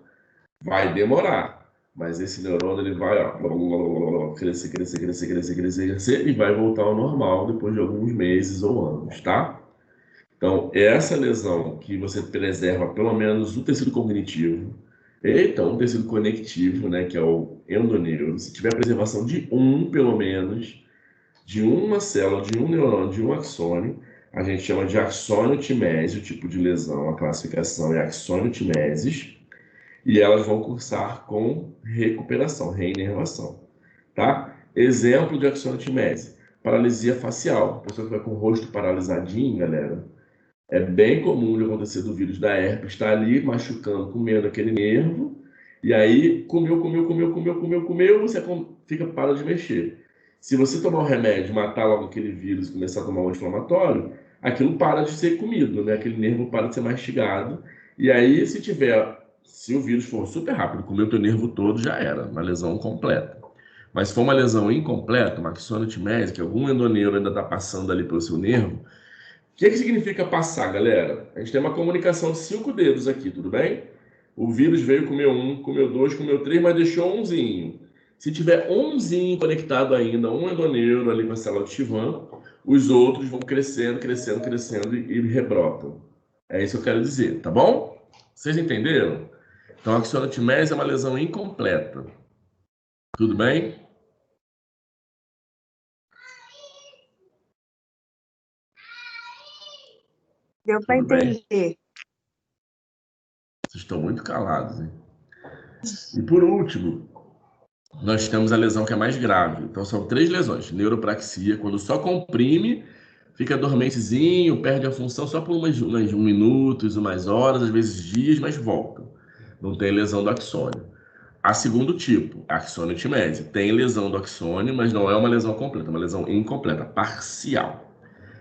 vai demorar. Mas esse neurônio ele vai, ó, crescer, crescer, crescer, crescer, crescer, crescer, e vai voltar ao normal depois de alguns meses ou anos, tá? Então, essa lesão que você preserva pelo menos o tecido cognitivo, então o tecido conectivo, né, que é o endoneuro, se tiver preservação de pelo menos, de uma célula, de um neurônio, de um axônio, a gente chama de axônio-timese, o tipo de lesão, a classificação é axônio-timeses, e elas vão cursar com recuperação, reinervação, tá? Exemplo de axônio-timese, paralisia facial, a pessoa que vai com o rosto paralisadinho, galera, é bem comum de acontecer do vírus da herpes, está ali machucando, comendo aquele nervo, e aí comeu, você fica para de mexer. Se você tomar um remédio, matar logo aquele vírus e começar a tomar um anti-inflamatório, aquilo para de ser comido, né? Aquele nervo para de ser mastigado. E aí, se o vírus for super rápido, comeu o teu nervo todo, já era, uma lesão completa. Mas se for uma lesão incompleta, uma axônio-timese, que algum endoneuro ainda está passando ali pelo seu nervo, o que significa passar, galera? A gente tem uma comunicação de 5 dedos aqui, tudo bem? O vírus veio, comeu 1, comeu 2, comeu 3, mas deixou umzinho. Se tiver umzinho conectado ainda, um endoneuro ali com a célula de Schwann, os outros vão crescendo, crescendo, crescendo e rebrotam. É isso que eu quero dizer, tá bom? Vocês entenderam? Então, a axônio-timese é uma lesão incompleta. Tudo bem? Deu para entender. Vocês estão muito calados, hein? E por último, nós temos a lesão que é mais grave. Então, são 3 lesões. Neuropraxia, quando só comprime, fica dormentezinho, perde a função só por uns minutos, umas horas, às vezes dias, mas volta. Não tem lesão do axônio. A segundo tipo, axônio-timese. Tem lesão do axônio, mas não é uma lesão completa, é uma lesão incompleta, parcial.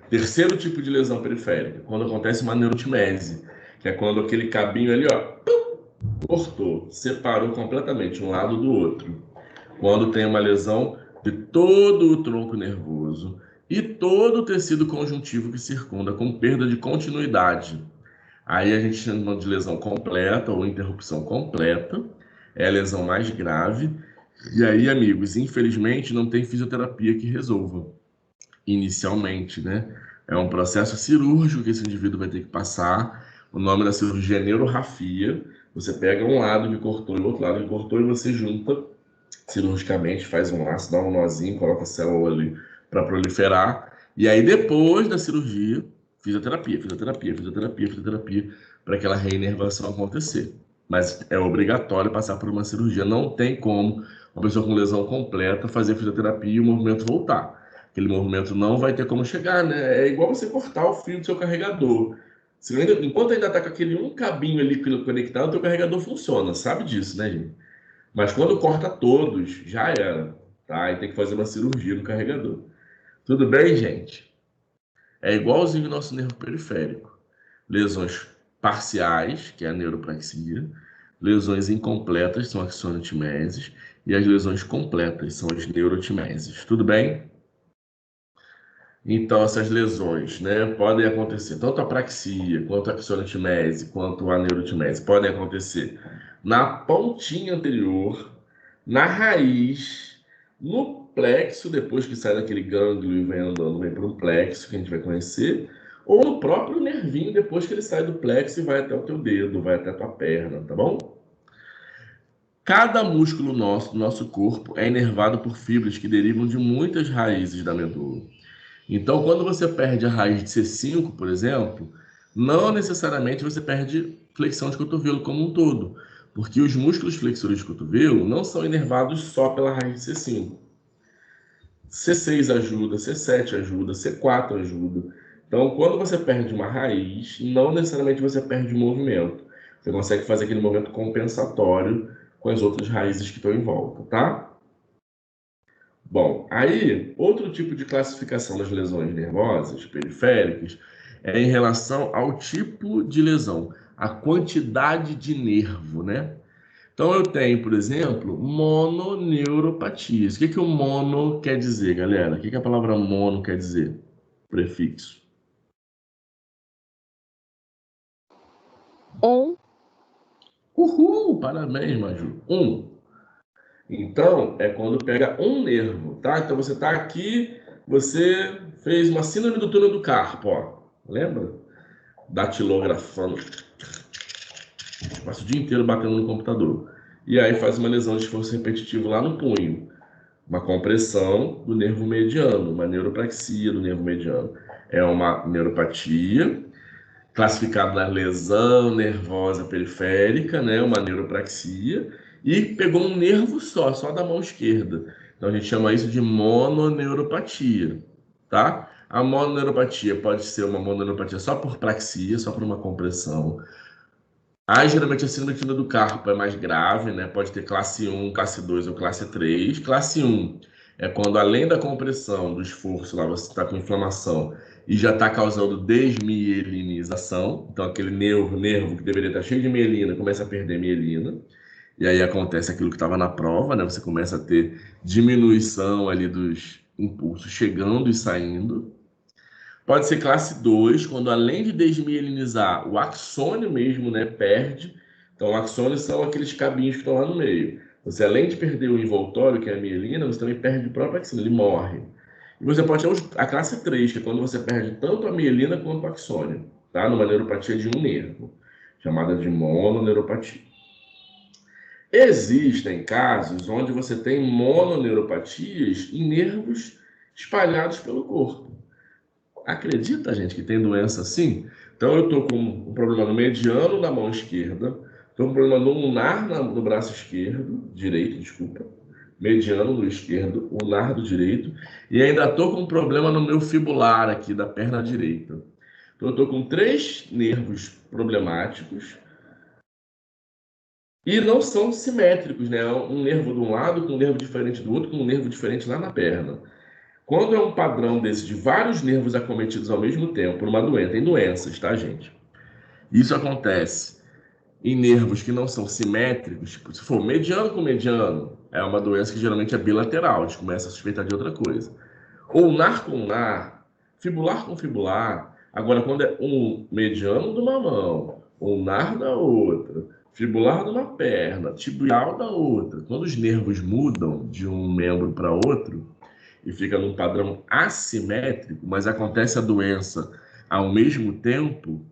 Terceiro tipo de lesão periférica, quando acontece uma neurotimese, que é quando aquele cabinho ali, ó, cortou, separou completamente um lado do outro. Quando tem uma lesão de todo o tronco nervoso e todo o tecido conjuntivo que circunda, com perda de continuidade. Aí a gente chama de lesão completa ou interrupção completa, é a lesão mais grave. E aí, amigos, infelizmente não tem fisioterapia que resolva inicialmente, né? É um processo cirúrgico que esse indivíduo vai ter que passar. O nome da cirurgia é neurorrafia. Você pega um lado que cortou e o outro lado que cortou e você junta cirurgicamente, faz um laço, dá um nozinho, coloca a célula ali para proliferar. E aí, depois da cirurgia, fisioterapia, para aquela reinervação acontecer. Mas é obrigatório passar por uma cirurgia. Não tem como uma pessoa com lesão completa fazer fisioterapia e o movimento voltar. Aquele movimento não vai ter como chegar, né? É igual você cortar o fio do seu carregador. Enquanto ainda está com aquele um cabinho ali conectado, o teu carregador funciona. Sabe disso, né, gente? Mas quando corta todos, já era, tá? E tem que fazer uma cirurgia no carregador. Tudo bem, gente? É igualzinho o nosso nervo periférico. Lesões parciais, que é a neuropraxia. Lesões incompletas, são axônio-timeses. E as lesões completas, são as neurotimeses. Tudo bem? Então, essas lesões, né, podem acontecer, tanto a praxia, quanto a axônio-timese, quanto a neurotimese, podem acontecer na pontinha anterior, na raiz, no plexo, depois que sai daquele gânglio e vem andando, vem para um plexo, que a gente vai conhecer, ou no próprio nervinho, depois que ele sai do plexo e vai até o teu dedo, vai até a tua perna, tá bom? Cada músculo do nosso corpo é inervado por fibras que derivam de muitas raízes da medula. Então, quando você perde a raiz de C5, por exemplo, não necessariamente você perde flexão de cotovelo como um todo, porque os músculos flexores de cotovelo não são inervados só pela raiz de C5. C6 ajuda, C7 ajuda, C4 ajuda. Então, quando você perde uma raiz, não necessariamente você perde o movimento. Você consegue fazer aquele movimento compensatório com as outras raízes que estão em volta, tá? Bom, aí, outro tipo de classificação das lesões nervosas periféricas é em relação ao tipo de lesão, a quantidade de nervo, né? Então, eu tenho, por exemplo, mononeuropatias. O que o mono quer dizer, galera? O que a palavra mono quer dizer? Prefixo. Uhul! Parabéns, Maju. Então, é quando pega um nervo, tá? Então, você tá aqui, você fez uma síndrome do túnel do carpo, ó. Lembra? Datilografando. Passa o dia inteiro batendo no computador. E aí faz uma lesão de esforço repetitivo lá no punho. Uma compressão do nervo mediano, uma neuropraxia do nervo mediano. É uma neuropatia, classificada na lesão nervosa periférica, né? Uma neuropraxia, e pegou um nervo só da mão esquerda. Então a gente chama isso de mononeuropatia, tá? A mononeuropatia pode ser uma mononeuropatia só por praxia, só por uma compressão. Geralmente a síndrome do túnel do carpo é mais grave, né? Pode ter classe 1, classe 2 ou classe 3. Classe 1 é quando, além da compressão do esforço, lá você está com inflamação e já está causando desmielinização. Então, aquele nervo que deveria estar cheio de mielina começa a perder mielina. E aí acontece aquilo que estava na prova, né? Você começa a ter diminuição ali dos impulsos chegando e saindo. Pode ser classe 2, quando além de desmielinizar, o axônio mesmo, né, perde. Então, axônios são aqueles cabinhos que estão lá no meio. Você, além de perder o envoltório, que é a mielina, você também perde o próprio axônio, ele morre. E você pode ter a classe 3, que é quando você perde tanto a mielina quanto o axônio, tá? Numa neuropatia de um nervo, chamada de mononeuropatia. Existem casos onde você tem mononeuropatias em nervos espalhados pelo corpo. Acredita, gente, que tem doença assim? Então, eu estou com um problema no mediano da mão esquerda, estou com um problema no ulnar no braço direito, desculpa, mediano no esquerdo, ulnar do direito, e ainda estou com um problema no meu fibular aqui da perna direita. Então, eu estou com 3 nervos problemáticos e não são simétricos, né? Um nervo de um lado com um nervo diferente do outro, com um nervo diferente lá na perna. Quando é um padrão desse de vários nervos acometidos ao mesmo tempo por uma doença, tem doenças, tá, gente? Isso acontece em nervos que não são simétricos, tipo, se for mediano com mediano, é uma doença que geralmente é bilateral, a gente começa a suspeitar de outra coisa. Ou ulnar com ulnar, fibular com fibular. Agora, quando é um mediano de uma mão, ulnar da outra, fibular de uma perna, tibial da outra, quando os nervos mudam de um membro para outro, e fica num padrão assimétrico, mas acontece a doença ao mesmo tempo,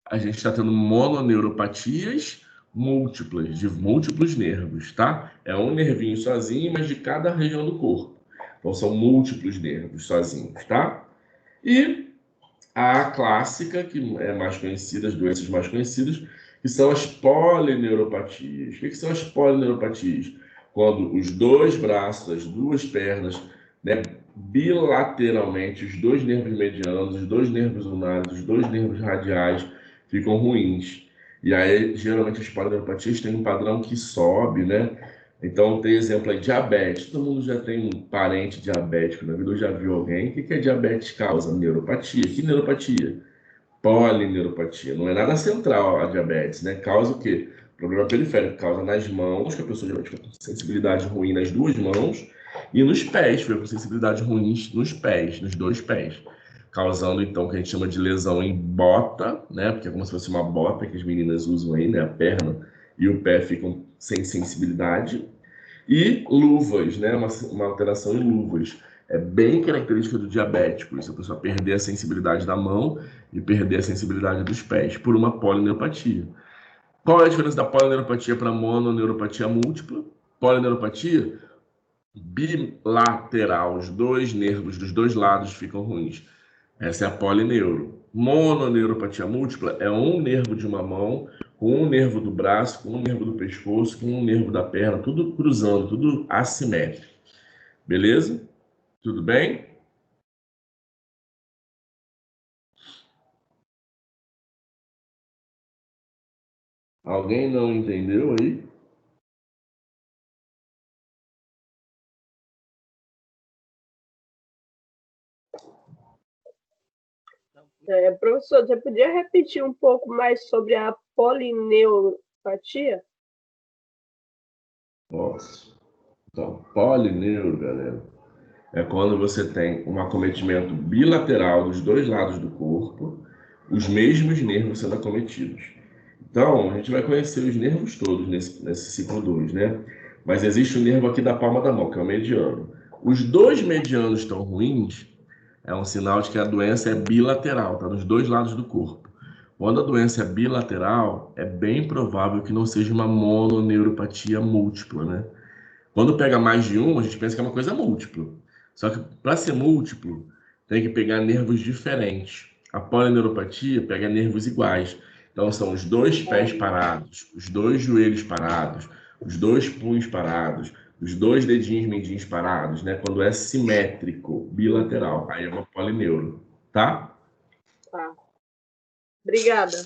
a gente está tendo mononeuropatias múltiplas, de múltiplos nervos, tá? É um nervinho sozinho, mas de cada região do corpo. Então, são múltiplos nervos sozinhos, tá? E a clássica, que é mais conhecida, as doenças mais conhecidas, que são as polineuropatias. O que são as polineuropatias? Quando os 2 braços, as 2 pernas, né, bilateralmente, os 2 nervos medianos, os 2 nervos ulnares, os 2 nervos radiais ficam ruins. E aí, geralmente, as polineuropatias têm um padrão que sobe, né? Então, tem exemplo aí, diabetes. Todo mundo já tem um parente diabético na vida, ou já viu alguém. O que diabetes causa? Neuropatia. Que neuropatia? Polineuropatia. Não é nada central a diabetes, né? Causa o quê? Problema periférico. Causa nas mãos, que a pessoa geralmente fica com sensibilidade ruim nas 2 mãos, e nos pés, fica com sensibilidade ruim nos pés, nos 2 pés. Causando, então, o que a gente chama de lesão em bota, né? Porque é como se fosse uma bota que as meninas usam aí, né? A perna e o pé ficam sem sensibilidade. E luvas, né? Uma alteração em luvas. É bem característica do diabético, isso, a pessoa perder a sensibilidade da mão e perder a sensibilidade dos pés por uma polineuropatia. Qual é a diferença da polineuropatia para a mononeuropatia múltipla? Polineuropatia bilateral, os 2 nervos dos 2 lados ficam ruins. Essa é a polineuro. Mononeuropatia múltipla é um nervo de uma mão, com um nervo do braço, com um nervo do pescoço, com um nervo da perna, tudo cruzando, tudo assimétrico. Beleza? Tudo bem? Alguém não entendeu aí? Professor, você podia repetir um pouco mais sobre a polineuropatia? Posso. Então, polineuro, galera, é quando você tem um acometimento bilateral dos dois lados do corpo, os mesmos nervos sendo acometidos. Então, a gente vai conhecer os nervos todos nesse ciclo 2, né? Mas existe o nervo aqui da palma da mão, que é o mediano. Os dois medianos estão ruins, é um sinal de que a doença é bilateral, está nos dois lados do corpo. Quando a doença é bilateral, é bem provável que não seja uma mononeuropatia múltipla, né? Quando pega mais de um, a gente pensa que é uma coisa múltipla. Só que para ser múltiplo, tem que pegar nervos diferentes. A polineuropatia pega nervos iguais. Então são os dois pés parados, os dois joelhos parados, os dois punhos parados, os dois dedinhos mindinhos parados, né? Quando é simétrico, bilateral, aí é uma polineuro, tá? Tá. Obrigada.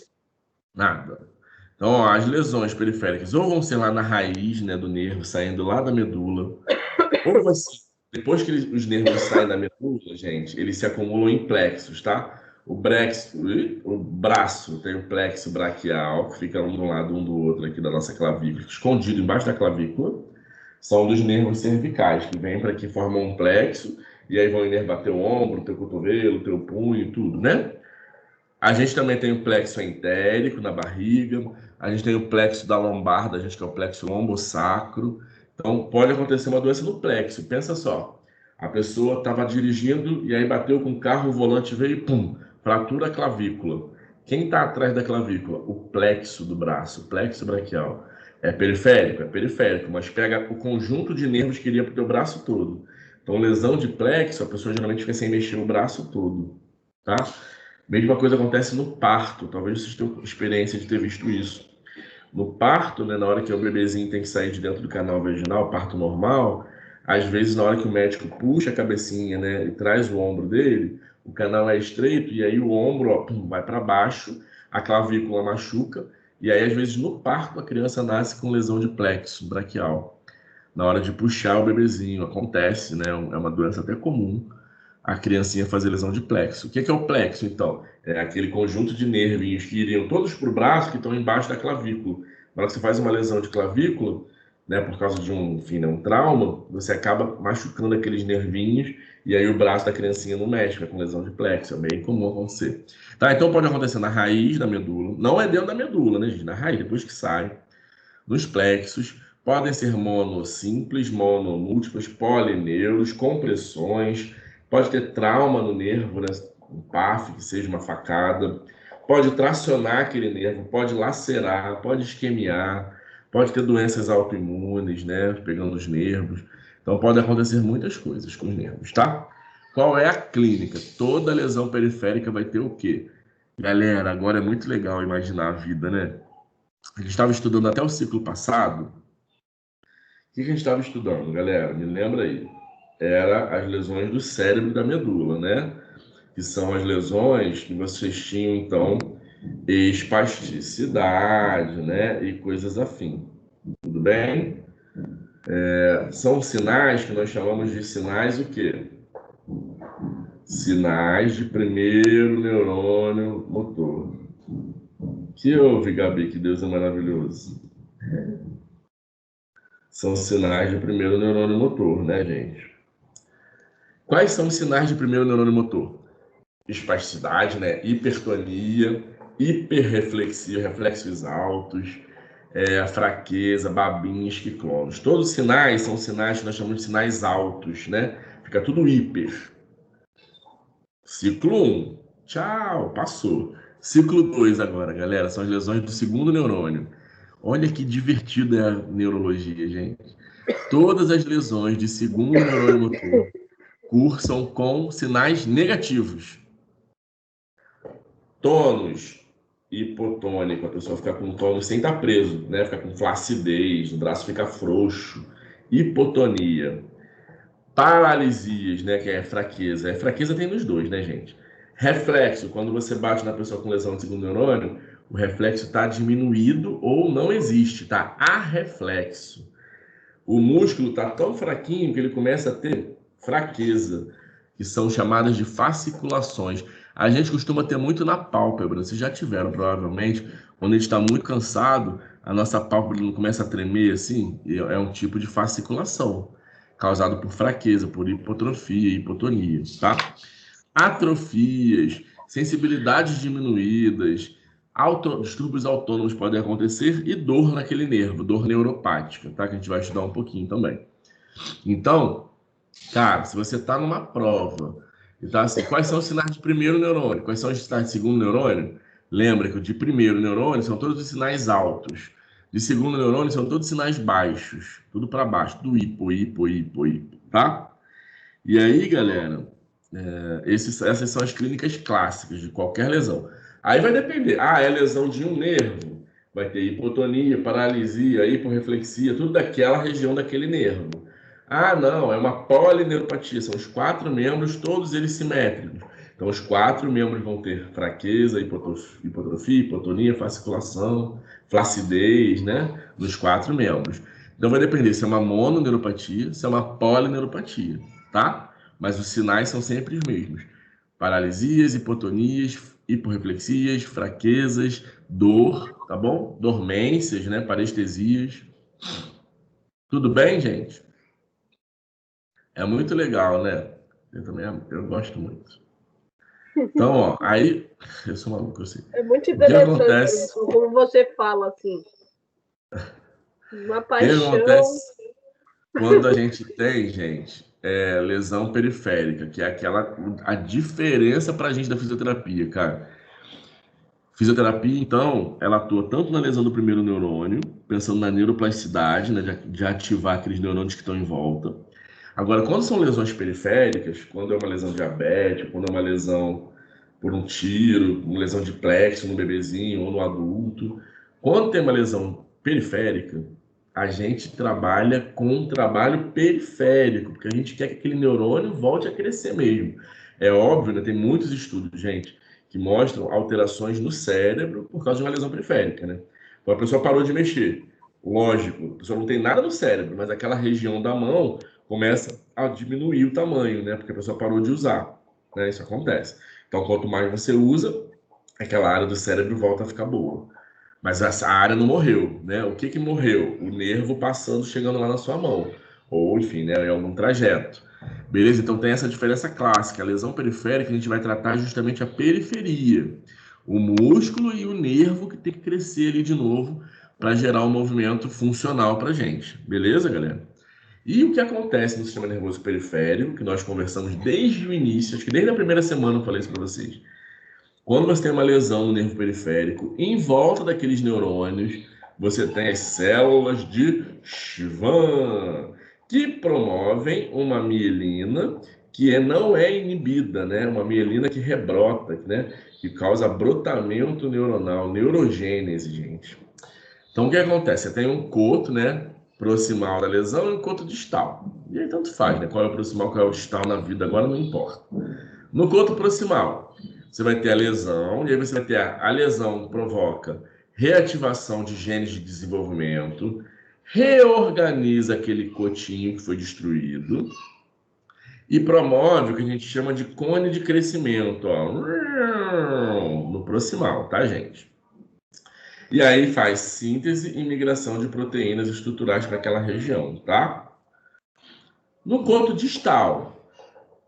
Nada. Então, ó, as lesões periféricas ou vão ser lá na raiz, né, do nervo, saindo lá da medula, ou vai ser, depois que os nervos saem da medula, gente, eles se acumulam em plexos, tá? O braço tem o plexo braquial, que fica um de um lado, um do outro aqui da nossa clavícula, escondido embaixo da clavícula. São dos nervos cervicais, que vêm para aqui, formam um plexo, e aí vão inervar teu ombro, teu cotovelo, teu punho, tudo, né? A gente também tem o plexo entérico na barriga, a gente tem o plexo da lombar, da gente que é o plexo lombosacro. Então, pode acontecer uma doença no plexo. Pensa só, a pessoa estava dirigindo e aí bateu com o carro, o volante veio e pum, fratura a clavícula. Quem está atrás da clavícula? O plexo do braço, o plexo braquial. É periférico, mas pega o conjunto de nervos que iria para o teu braço todo. Então, lesão de plexo, a pessoa geralmente fica sem mexer o braço todo, tá? Mesma coisa acontece no parto, talvez vocês tenham experiência de ter visto isso. No parto, né, na hora que o bebezinho tem que sair de dentro do canal vaginal, parto normal, às vezes na hora que o médico puxa a cabecinha, né, e traz o ombro dele, o canal é estreito e aí o ombro, ó, vai para baixo, a clavícula machuca, e aí às vezes no parto a criança nasce com lesão de plexo braquial. Na hora de puxar o bebezinho, acontece, né, é uma doença até comum a criancinha fazer lesão de plexo. O que é o plexo, então? É aquele conjunto de nervinhos que iriam todos para o braço, que estão embaixo da clavícula. Na hora que você faz uma lesão de clavícula, né, por causa de um trauma, você acaba machucando aqueles nervinhos e aí o braço da criancinha não mexe, fica com lesão de plexo. É bem comum acontecer. Tá, então pode acontecer na raiz da medula. Não é dentro da medula, né, gente? Na raiz, depois que sai. Nos plexos, podem ser monossimples, monomúltiplos, polineuros, compressões, pode ter trauma no nervo, né? Um PAF, que seja uma facada, pode tracionar aquele nervo, pode lacerar, pode isquemiar, pode ter doenças autoimunes, né? Pegando os nervos. Então, pode acontecer muitas coisas com os nervos, tá? Qual é a clínica? Toda lesão periférica vai ter o quê? Galera, agora é muito legal imaginar a vida, né? A gente estava estudando até o ciclo passado. O que a gente estava estudando, galera? Me lembra aí. Era as lesões do cérebro e da medula, né? Que são as lesões que vocês tinham, então, espasticidade, né? E coisas afim. Tudo bem? São sinais que nós chamamos de sinais o quê? Sinais de primeiro neurônio motor. Que houve, Gabi? Que Deus é maravilhoso. São sinais de primeiro neurônio motor, né, gente? Quais são os sinais de primeiro neurônio motor? Espasticidade, né? Hipertonia, hiperreflexia, reflexos altos, fraqueza, babinhos, clones. Todos os sinais são sinais que nós chamamos de sinais altos, né? Fica tudo hiper. Ciclo 1, tchau, passou. Ciclo 2 agora, galera, são as lesões do segundo neurônio. Olha que divertida é a neurologia, gente. Todas as lesões de segundo neurônio motor cursam com sinais negativos. Tônus hipotônico, a pessoa fica com tônus sem estar preso, né? Fica com flacidez, o braço fica frouxo. Hipotonia. Paralisias, né, que é fraqueza. Fraqueza tem nos dois, né, gente? Reflexo, quando você bate na pessoa com lesão de segundo neurônio, o reflexo está diminuído ou não existe, tá? Arreflexo. O músculo está tão fraquinho que ele começa a ter fraqueza, que são chamadas de fasciculações. A gente costuma ter muito na pálpebra, vocês já tiveram provavelmente, quando a gente está muito cansado, a nossa pálpebra começa a tremer assim, e é um tipo de fasciculação, causado por fraqueza, por hipotrofia e hipotonia, tá? Atrofias, sensibilidades diminuídas, distúrbios autônomos podem acontecer e dor naquele nervo, dor neuropática, tá? Que a gente vai estudar um pouquinho também. Então, cara, se você está numa prova e tá assim, quais são os sinais de primeiro neurônio? Quais são os sinais de segundo neurônio? Lembra que o de primeiro neurônio são todos os sinais altos. De segundo neurônio são todos os sinais baixos. Tudo para baixo. Tudo hipo, tá? E aí, galera, essas são as clínicas clássicas de qualquer lesão. Aí vai depender. É lesão de um nervo. Vai ter hipotonia, paralisia, hiporreflexia, tudo daquela região daquele nervo. Não, é uma polineuropatia. São os 4 membros, todos eles simétricos. Então, os 4 membros vão ter fraqueza, hipotrofia, hipotonia, fasciculação, flacidez, né? Nos 4 membros. Então, vai depender se é uma mononeuropatia, se é uma polineuropatia, tá? Mas os sinais são sempre os mesmos. Paralisias, hipotonias, hiporreflexias, fraquezas, dor, tá bom? Dormências, né? Parestesias. Tudo bem, gente? É muito legal, né? Eu gosto muito. Então, ó, aí... Eu sou maluco, eu sei. É muito O que interessante acontece... isso, como você fala, assim. Uma O que paixão. acontece quando a gente tem, gente, lesão periférica, que é a diferença pra gente da fisioterapia, cara. Fisioterapia, então, ela atua tanto na lesão do primeiro neurônio, pensando na neuroplasticidade, né, de ativar aqueles neurônios que estão em volta. Agora, quando são lesões periféricas, quando é uma lesão diabética, quando é uma lesão por um tiro, uma lesão de plexo no bebezinho ou no adulto, quando tem uma lesão periférica, a gente trabalha com um trabalho periférico, porque a gente quer que aquele neurônio volte a crescer mesmo. É óbvio, né, tem muitos estudos, gente, que mostram alterações no cérebro por causa de uma lesão periférica, né? Então a pessoa parou de mexer. Lógico, a pessoa não tem nada no cérebro, mas aquela região da mão começa a diminuir o tamanho, né? Porque a pessoa parou de usar, né? Isso acontece. Então, quanto mais você usa, aquela área do cérebro volta a ficar boa. Mas essa área não morreu, né? O que morreu? O nervo passando, chegando lá na sua mão. Ou, enfim, né, em algum trajeto. Beleza? Então tem essa diferença clássica. A lesão periférica, a gente vai tratar justamente a periferia. O músculo e o nervo que tem que crescer ali de novo para gerar um movimento funcional para a gente. Beleza, galera? E o que acontece no sistema nervoso periférico, que nós conversamos desde o início, acho que desde a primeira semana eu falei isso para vocês. Quando você tem uma lesão no nervo periférico, em volta daqueles neurônios, você tem as células de Schwann, que promovem uma mielina que não é inibida, né? Uma mielina que rebrota, né? Que causa brotamento neuronal, neurogênese, gente. Então, o que acontece? Você tem um coto, né? Proximal da lesão e um coto distal. E aí tanto faz, né? Qual é o proximal, qual é o distal na vida, agora não importa. No coto proximal, você vai ter a lesão, e aí você vai ter a lesão provoca reativação de genes de desenvolvimento, reorganiza aquele cotinho que foi destruído e promove o que a gente chama de cone de crescimento, ó, no proximal, tá, gente? E aí faz síntese e migração de proteínas estruturais para aquela região, tá? No coto distal,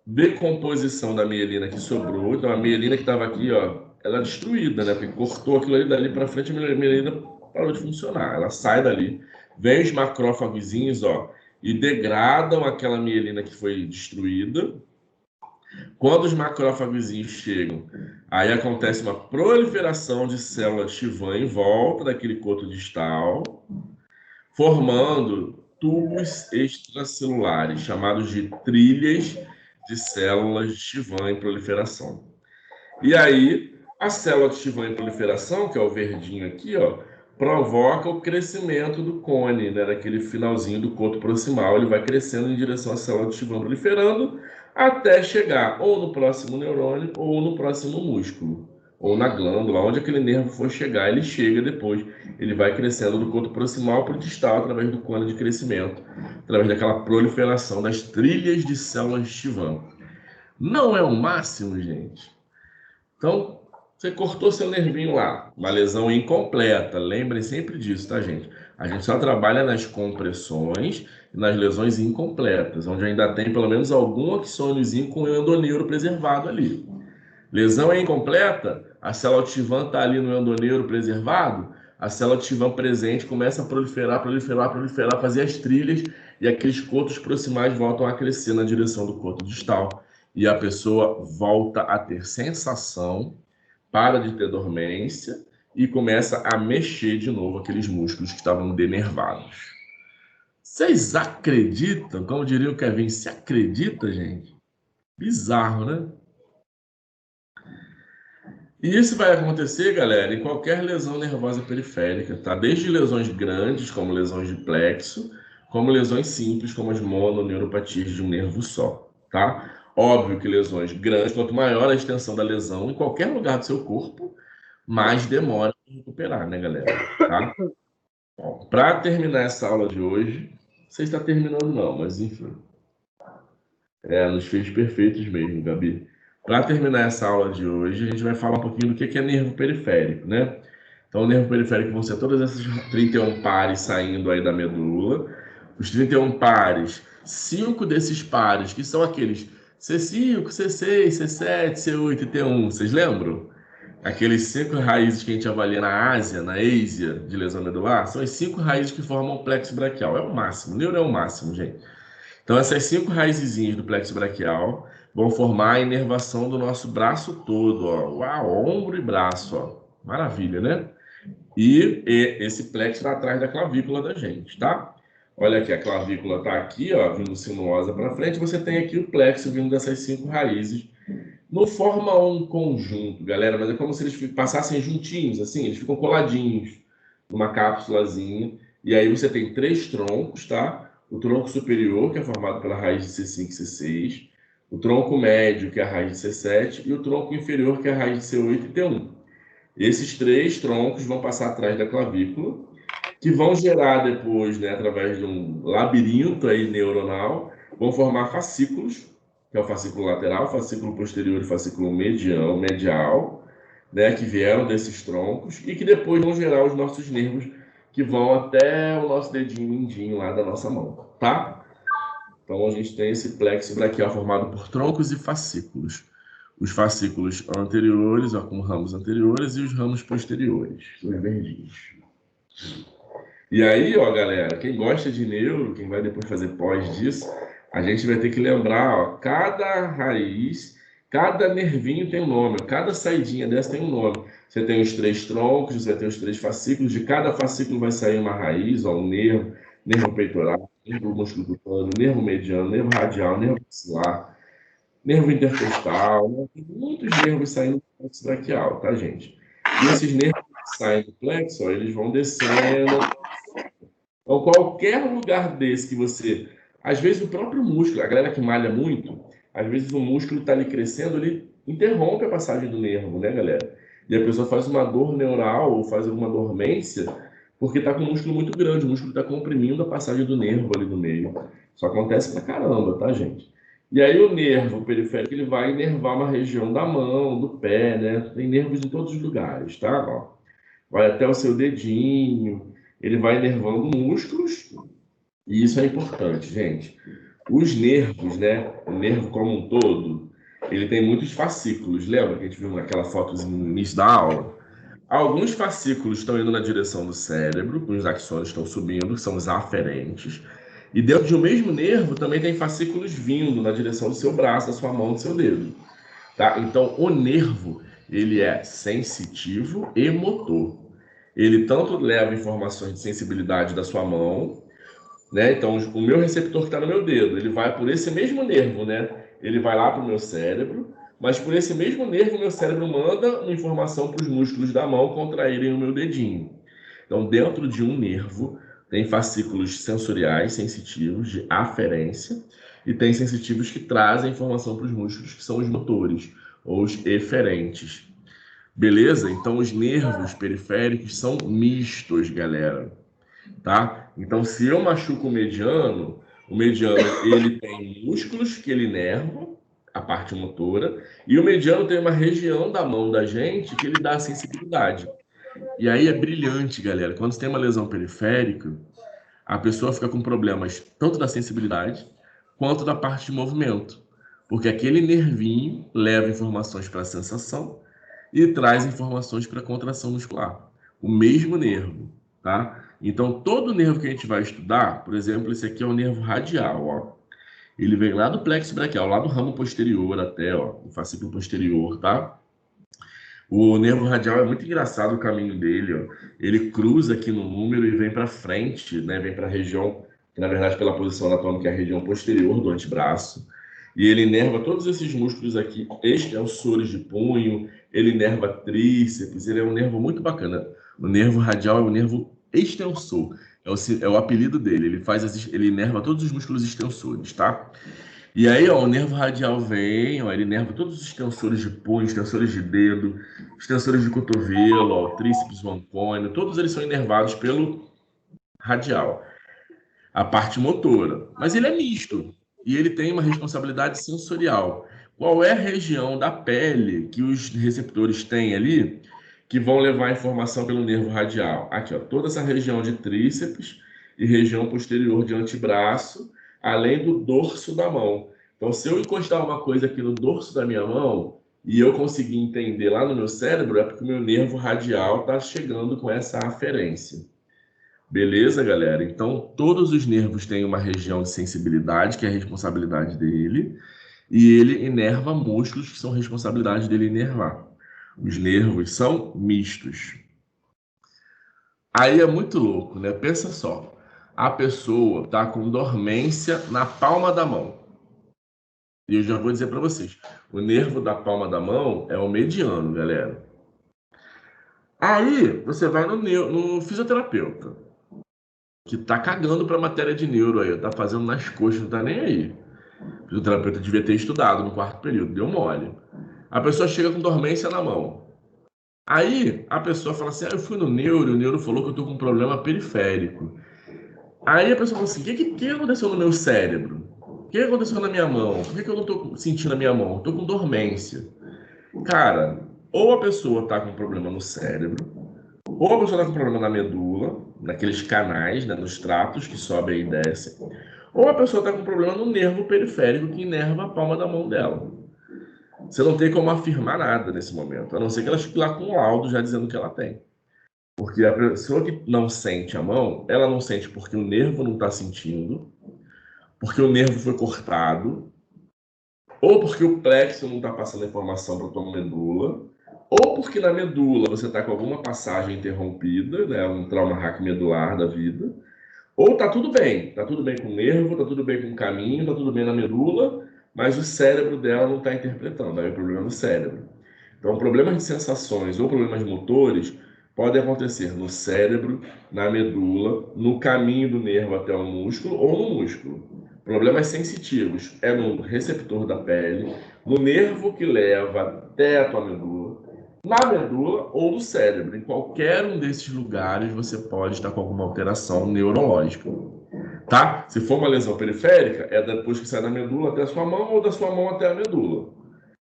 decomposição da mielina que sobrou. Então, a mielina que estava aqui, ó, ela é destruída, né? Porque cortou aquilo ali dali para frente, a mielina parou de funcionar. Ela sai dali, vem os macrófagozinhos, ó, e degradam aquela mielina que foi destruída. Quando os macrófagozinhos chegam, aí acontece uma proliferação de células Schwann em volta daquele coto distal, formando tubos extracelulares, chamados de trilhas de células de Schwann em proliferação. E aí, a célula de Schwann em proliferação, que é o verdinho aqui, ó, provoca o crescimento do cone, né, daquele finalzinho do coto proximal. Ele vai crescendo em direção à célula de Schwann, proliferando até chegar ou no próximo neurônio ou no próximo músculo, ou na glândula, onde aquele nervo for chegar, ele chega depois. Ele vai crescendo do coto proximal para o distal através do cone de crescimento, através daquela proliferação das trilhas de células de Schwann. Não é o máximo, gente? Então, você cortou seu nervinho lá, uma lesão incompleta. Lembrem sempre disso, tá, gente? A gente só trabalha nas compressões e nas lesões incompletas, onde ainda tem pelo menos algum axôniozinho com o endoneuro preservado ali. Lesão é incompleta, a célula de Schwann está ali no endoneuro preservado, a célula de Schwann presente começa a proliferar, fazer as trilhas e aqueles cotos proximais voltam a crescer na direção do coto distal. E a pessoa volta a ter sensação, para de ter dormência e começa a mexer de novo aqueles músculos que estavam denervados. Vocês acreditam? Como diria o Kevin, se acredita, gente? Bizarro, né? E isso vai acontecer, galera, em qualquer lesão nervosa periférica, tá? Desde lesões grandes, como lesões de plexo, como lesões simples, como as mononeuropatias de um nervo só, tá? Óbvio que lesões grandes, quanto maior a extensão da lesão em qualquer lugar do seu corpo, mais demora para recuperar, né, galera? Tá? Bom, para terminar essa aula de hoje, não sei se está terminando não, mas enfim. Nos fez perfeitos mesmo, Gabi. Para terminar essa aula de hoje, a gente vai falar um pouquinho do que é nervo periférico, né? Então, o nervo periférico vão ser todas essas 31 pares saindo aí da medula. Os 31 pares, 5 desses pares, que são aqueles C5, C6, C7, C8 e T1, vocês lembram? Aqueles 5 raízes que a gente avalia na Ásia, na Ásia de lesão medular, são as 5 raízes que formam o plexo braquial. É o máximo, o neuro é o máximo, gente. Então, essas 5 raizezinhas do plexo braquial vão formar a inervação do nosso braço todo, ó. Uau, ombro e braço, ó. Maravilha, né? E esse plexo está atrás da clavícula da gente, tá? Olha aqui, a clavícula está aqui, ó, vindo sinuosa para frente. Você tem aqui o plexo vindo dessas 5 raízes. Não forma um conjunto, galera, mas é como se eles passassem juntinhos, assim, eles ficam coladinhos numa cápsulazinha. E aí você tem 3 troncos, tá? O tronco superior, que é formado pela raiz de C5 e C6, o tronco médio, que é a raiz de C7, e o tronco inferior, que é a raiz de C8 e T1. Esses 3 troncos vão passar atrás da clavícula, que vão gerar depois, né, através de um labirinto aí neuronal, vão formar fascículos, que é o fascículo lateral, fascículo posterior e fascículo medial, né, que vieram desses troncos, e que depois vão gerar os nossos nervos, que vão até o nosso dedinho mindinho lá da nossa mão, tá? Então a gente tem esse plexo braquial formado por troncos e fascículos. Os fascículos anteriores, ó, com ramos anteriores, e os ramos posteriores, os verdinhos. E aí, ó, galera, quem gosta de neuro, quem vai depois fazer pós disso, a gente vai ter que lembrar, ó, cada raiz, cada nervinho tem um nome, cada saidinha dessa tem um nome. Você tem os 3 troncos, você tem os 3 fascículos, de cada fascículo vai sair uma raiz, ó, um nervo, nervo peitoral, nervo musculocutâneo, nervo mediano, nervo radial, nervo axilar, nervo intercostal, né? Tem muitos nervos saindo do plexo braquial, tá, gente? E esses nervos que saem do plexo, ó, eles vão descendo. Então, qualquer lugar desse que você... Às vezes, o próprio músculo, a galera que malha muito, às vezes o músculo está ali crescendo, ele interrompe a passagem do nervo, né, galera? E a pessoa faz uma dor neural ou faz alguma dormência porque está com o músculo muito grande, o músculo está comprimindo a passagem do nervo ali no meio. Isso acontece pra caramba, tá, gente? E aí o nervo periférico, ele vai inervar uma região da mão, do pé, né? Tem nervos em todos os lugares, tá? Ó, vai até o seu dedinho, ele vai inervando músculos, e isso é importante, gente. Os nervos, né? O nervo como um todo, ele tem muitos fascículos. Lembra que a gente viu naquela fotozinha no início da aula? Alguns fascículos estão indo na direção do cérebro, os axônios estão subindo, que são os aferentes. E dentro de um mesmo nervo também tem fascículos vindo na direção do seu braço, da sua mão, do seu dedo. Tá? Então, o nervo, ele é sensitivo e motor. Ele tanto leva informações de sensibilidade da sua mão, né? Então, o meu receptor que está no meu dedo, ele vai por esse mesmo nervo, né? Ele vai lá para o meu cérebro, mas por esse mesmo nervo, meu cérebro manda uma informação para os músculos da mão contraírem o meu dedinho. Então, dentro de um nervo, tem fascículos sensoriais, sensitivos, de aferência, e tem sensitivos que trazem informação para os músculos, que são os motores, ou os eferentes. Beleza? Então, os nervos periféricos são mistos, galera. Tá? Então, se eu machuco o mediano ele tem músculos que ele inerva, a parte motora, e o mediano tem uma região da mão da gente que ele dá a sensibilidade. E aí é brilhante, galera. Quando você tem uma lesão periférica, a pessoa fica com problemas tanto da sensibilidade quanto da parte de movimento. Porque aquele nervinho leva informações para a sensação e traz informações para a contração muscular. O mesmo nervo, tá? Então, todo nervo que a gente vai estudar, por exemplo, esse aqui é o nervo radial, ó. Ele vem lá do plexo braquial, lá do ramo posterior até, ó, o fascículo posterior, tá? O nervo radial é muito engraçado o caminho dele, ó. Ele cruza aqui no número e vem para frente, né? Vem para a região, que na verdade pela posição anatômica é a região posterior do antebraço. E ele inerva todos esses músculos aqui, extensores de punho, ele inerva tríceps, ele é um nervo muito bacana. O nervo radial é o nervo extensor, é o apelido dele, ele inerva todos os músculos extensores, tá? E aí, ó, o nervo radial vem, ó, ele inerva todos os extensores de punho, extensores de dedo, extensores de cotovelo, ó, tríceps, mancônio, todos eles são inervados pelo radial. A parte motora. Mas ele é misto e ele tem uma responsabilidade sensorial. Qual é a região da pele que os receptores têm ali que vão levar a informação pelo nervo radial? Aqui, ó, toda essa região de tríceps e região posterior de antebraço, além do dorso da mão. Então, se eu encostar uma coisa aqui no dorso da minha mão e eu conseguir entender lá no meu cérebro, é porque o meu nervo radial está chegando com essa aferência. Beleza, galera? Então, todos os nervos têm uma região de sensibilidade, que é a responsabilidade dele, e ele inerva músculos, que são responsabilidade dele inervar. Os nervos são mistos. Aí é muito louco, né? Pensa só. A pessoa tá com dormência na palma da mão. E eu já vou dizer para vocês, o nervo da palma da mão é o mediano, galera. Aí você vai no fisioterapeuta, que tá cagando para matéria de neuro aí, tá fazendo nas coxas, não tá nem aí. O fisioterapeuta devia ter estudado no quarto período, deu mole. A pessoa chega com dormência na mão. Aí a pessoa fala assim, eu fui no neuro, o neuro falou que eu tô com um problema periférico. Aí a pessoa fala assim, o que aconteceu no meu cérebro? O que aconteceu na minha mão? Por que eu não tô sentindo a minha mão? Eu tô com dormência. Cara, ou a pessoa tá com problema no cérebro, ou a pessoa tá com problema na medula, naqueles canais, né, nos tratos que sobem e descem, ou a pessoa tá com problema no nervo periférico que inerva a palma da mão dela. Você não tem como afirmar nada nesse momento, a não ser que ela fique lá com um laudo já dizendo que ela tem. Porque a pessoa que não sente a mão, ela não sente porque o nervo não está sentindo, porque o nervo foi cortado, ou porque o plexo não está passando informação para a tua medula, ou porque na medula você está com alguma passagem interrompida, né, um trauma raquimedular da vida, ou está tudo bem com o nervo, está tudo bem com o caminho, está tudo bem na medula, mas o cérebro dela não está interpretando, aí o problema é no cérebro. Então, problemas de sensações ou problemas motores podem acontecer no cérebro, na medula, no caminho do nervo até o músculo ou no músculo. Problemas sensitivos é no receptor da pele, no nervo que leva até a tua medula, na medula ou no cérebro. Em qualquer um desses lugares você pode estar com alguma alteração neurológica. Tá? Se for uma lesão periférica, é depois que sai da medula até a sua mão ou da sua mão até a medula.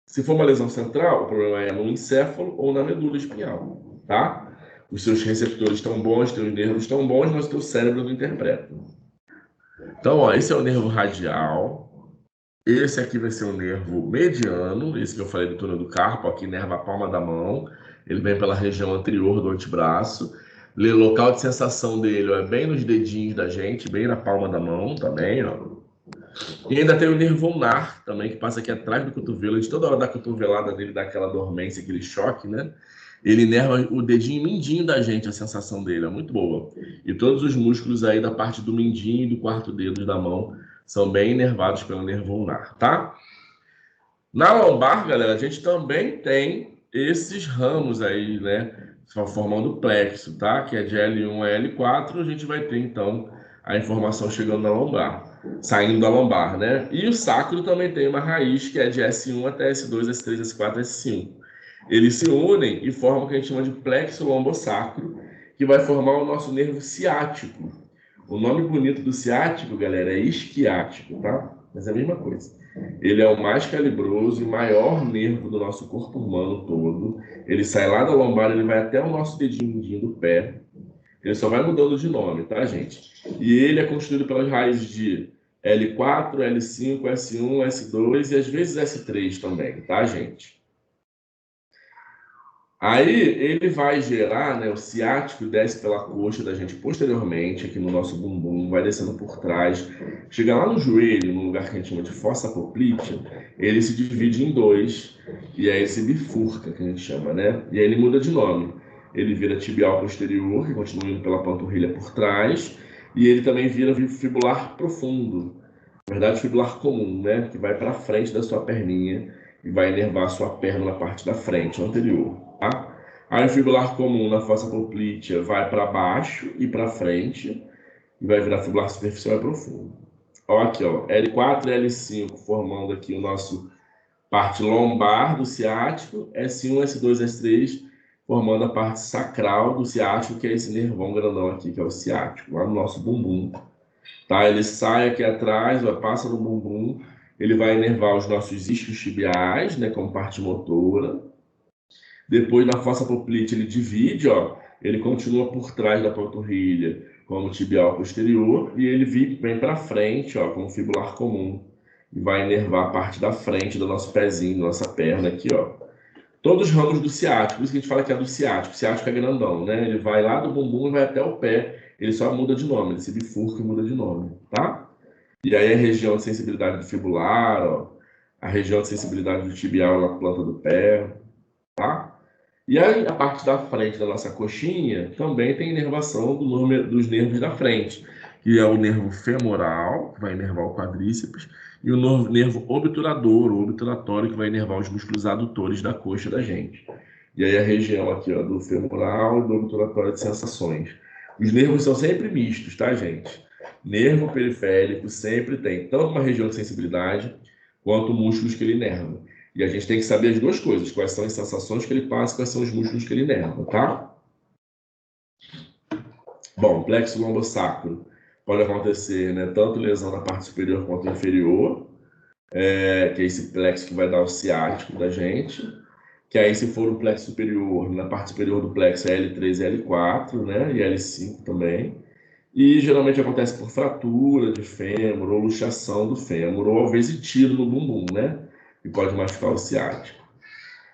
Se for uma lesão central, o problema é no encéfalo ou na medula espinhal, tá? Os seus receptores estão bons, teus nervos estão bons, mas o teu cérebro não interpreta. Então, ó, esse é o nervo radial. Esse aqui vai ser o nervo mediano, esse que eu falei do túnel do carpo, aqui inerva a palma da mão. Ele vem pela região anterior do antebraço. O local de sensação dele, ó, é bem nos dedinhos da gente, bem na palma da mão também, ó. E ainda tem o nervo ulnar também, que passa aqui atrás do cotovelo. A gente toda hora da cotovelada dele dá aquela dormência, aquele choque, né? Ele inerva o dedinho mindinho da gente, a sensação dele é muito boa. E todos os músculos aí da parte do mindinho e do quarto dedo da mão são bem inervados pelo nervo ulnar, tá? Na lombar, galera, a gente também tem esses ramos aí, né, formando o plexo, tá? Que é de L1 a L4, a gente vai ter, então, a informação chegando na lombar, saindo da lombar, né? E o sacro também tem uma raiz que é de S1 até S2, S3, S4, S5. Eles se unem e formam o que a gente chama de plexo lombosacro, que vai formar o nosso nervo ciático. O nome bonito do ciático, galera, é isquiático, tá? Mas é a mesma coisa. Ele é o mais calibroso e maior nervo do nosso corpo humano todo. Ele sai lá da lombar, ele vai até o nosso dedinho mindinho do pé. Ele só vai mudando de nome, tá, gente? E ele é constituído pelas raízes de L4, L5, S1, S2 e às vezes S3 também, tá, gente? Aí ele vai gerar, né, o ciático desce pela coxa da gente posteriormente, aqui no nosso bumbum, vai descendo por trás, chega lá no joelho, no lugar que a gente chama de fossa poplítea, ele se divide em dois, e aí ele se bifurca, que a gente chama, né? E aí ele muda de nome. Ele vira tibial posterior, que continua indo pela panturrilha por trás, e ele também vira fibular profundo, na verdade fibular comum, né? Que vai para frente da sua perninha e vai inervar a sua perna na parte da frente, anterior, tá? Aí o fibular comum na fossa poplítea vai para baixo e para frente e vai virar fibular superficial e profundo. Ó, aqui, ó, L4 e L5 formando aqui o nosso parte lombar do ciático, S1, S2, S3 formando a parte sacral do ciático, que é esse nervão grandão aqui, que é o ciático, lá no nosso bumbum. Tá? Ele sai aqui atrás, ó, passa no bumbum, ele vai inervar os nossos isquios tibiais, né, como parte motora. Depois, na fossa poplítea, ele divide, ó, ele continua por trás da panturrilha, como tibial posterior, e ele vem para frente, ó, como fibular comum, e vai inervar a parte da frente do nosso pezinho, nossa perna aqui, ó. Todos os ramos do ciático, por isso que a gente fala que é do ciático. O ciático é grandão, né? Ele vai lá do bumbum e vai até o pé. Ele só muda de nome, ele se bifurca e muda de nome, tá? E aí a região de sensibilidade do fibular, ó, a região de sensibilidade do tibial na planta do pé, tá? E aí a parte da frente da nossa coxinha também tem inervação dos nervos da frente, que é o nervo femoral, que vai inervar o quadríceps, e o nervo obturador, ou obturatório, que vai inervar os músculos adutores da coxa da gente. E aí a região aqui, ó, do femoral e do obturatório de sensações. Os nervos são sempre mistos, tá, gente? Nervo periférico sempre tem tanto uma região de sensibilidade quanto músculos que ele inerva. E a gente tem que saber as duas coisas, quais são as sensações que ele passa e quais são os músculos que ele inerva, tá? Bom, plexo lombosacro pode acontecer, né, tanto lesão na parte superior quanto inferior, que é esse plexo que vai dar o ciático da gente, que aí se for o plexo superior, na parte superior do plexo é L3 e L4, né, e L5 também. E geralmente acontece por fratura de fêmur, ou luxação do fêmur, ou às vezes tiro no bumbum, né, que pode machucar o ciático.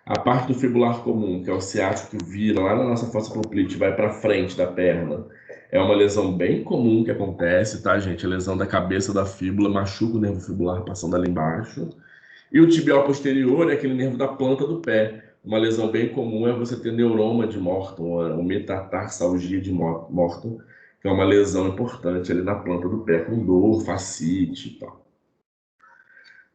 A parte do fibular comum, que é o ciático que vira lá na nossa fossa poplítea, vai para frente da perna, é uma lesão bem comum que acontece, tá, gente? A lesão da cabeça da fíbula machuca o nervo fibular passando ali embaixo. E o tibial posterior é aquele nervo da planta do pé. Uma lesão bem comum é você ter neuroma de Morton, ou metatarsalgia de Morton, que é uma lesão importante ali na planta do pé, com dor, fascite e tal.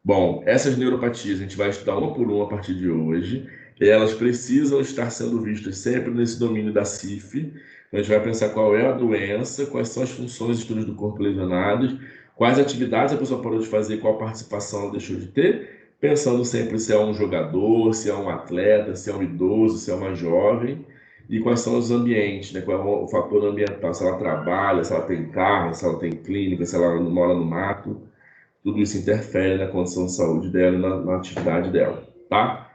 Bom, essas neuropatias a gente vai estudar uma por uma a partir de hoje. E elas precisam estar sendo vistas sempre nesse domínio da CIF. Então, a gente vai pensar qual é a doença, quais são as funções e estruturas do corpo lesionadas, quais atividades a pessoa parou de fazer, qual participação ela deixou de ter, pensando sempre se é um jogador, se é um atleta, se é um idoso, se é uma jovem, e quais são os ambientes, né? Qual é o fator ambiental, se ela trabalha, se ela tem carro, se ela tem clínica, se ela mora no mato. Tudo isso interfere na condição de saúde dela e na atividade dela, tá?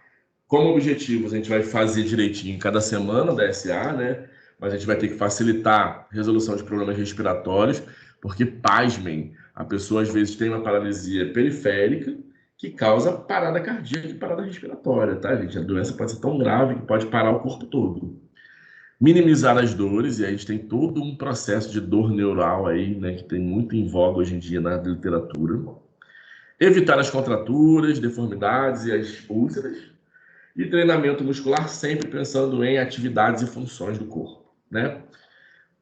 Como objetivos, a gente vai fazer direitinho cada semana da SA, né? Mas a gente vai ter que facilitar a resolução de problemas respiratórios, porque, pasmem, a pessoa às vezes tem uma paralisia periférica que causa parada cardíaca e parada respiratória, tá, gente? A doença pode ser tão grave que pode parar o corpo todo. Minimizar as dores, e aí a gente tem todo um processo de dor neural aí, né, que tem muito em voga hoje em dia na literatura. Evitar as contraturas, deformidades e as úlceras. E treinamento muscular sempre pensando em atividades e funções do corpo, né?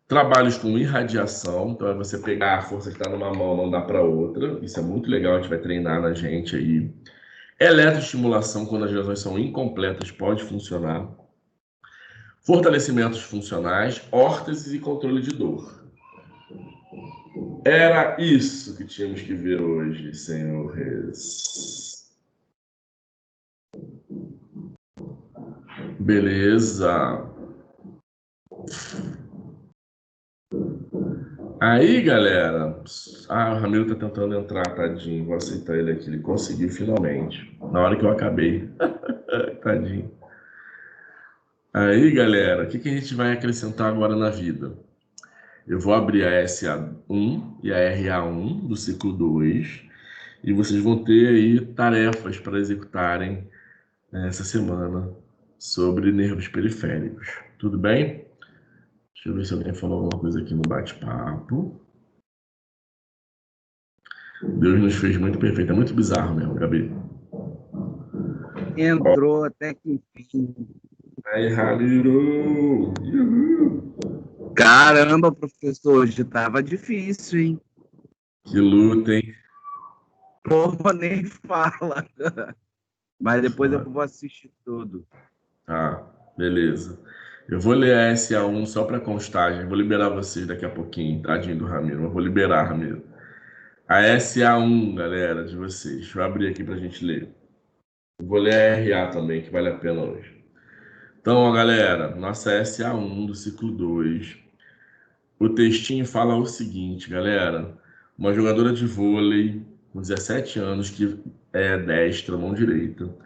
Trabalhos com irradiação, então é você pegar a força que está numa mão, não dá para outra. Isso é muito legal, a gente vai treinar na gente aí. Eletroestimulação, quando as lesões são incompletas, pode funcionar. Fortalecimentos funcionais, órteses e controle de dor. Era isso que tínhamos que ver hoje, senhores. Beleza. Aí, galera. O Ramiro tá tentando entrar, tadinho. Vou aceitar ele aqui. Ele conseguiu finalmente. Na hora que eu acabei. Tadinho. Aí, galera, o que a gente vai acrescentar agora na vida? Eu vou abrir a SA1 e a RA1 do ciclo 2 e vocês vão ter aí tarefas para executarem essa semana sobre nervos periféricos. Tudo bem? Deixa eu ver se alguém falou alguma coisa aqui no bate-papo. Deus nos fez muito perfeito. É muito bizarro mesmo, Gabi. Entrou até que enfim. Aí, Ramiro! Uhul. Caramba, professor, hoje tava difícil, hein? Que luta, hein? Porra, nem fala. Mas depois eu vou assistir tudo. Ah, beleza. Eu vou ler a SA1 só para constagem. Vou liberar vocês daqui a pouquinho, tadinho do Ramiro. Mas vou liberar, Ramiro. A SA1, galera, de vocês. Deixa eu abrir aqui para a gente ler. Eu vou ler a RA também, que vale a pena hoje. Então, ó, galera, nossa SA1 do ciclo 2. O textinho fala o seguinte, galera. Uma jogadora de vôlei com 17 anos, que é destra, mão direita,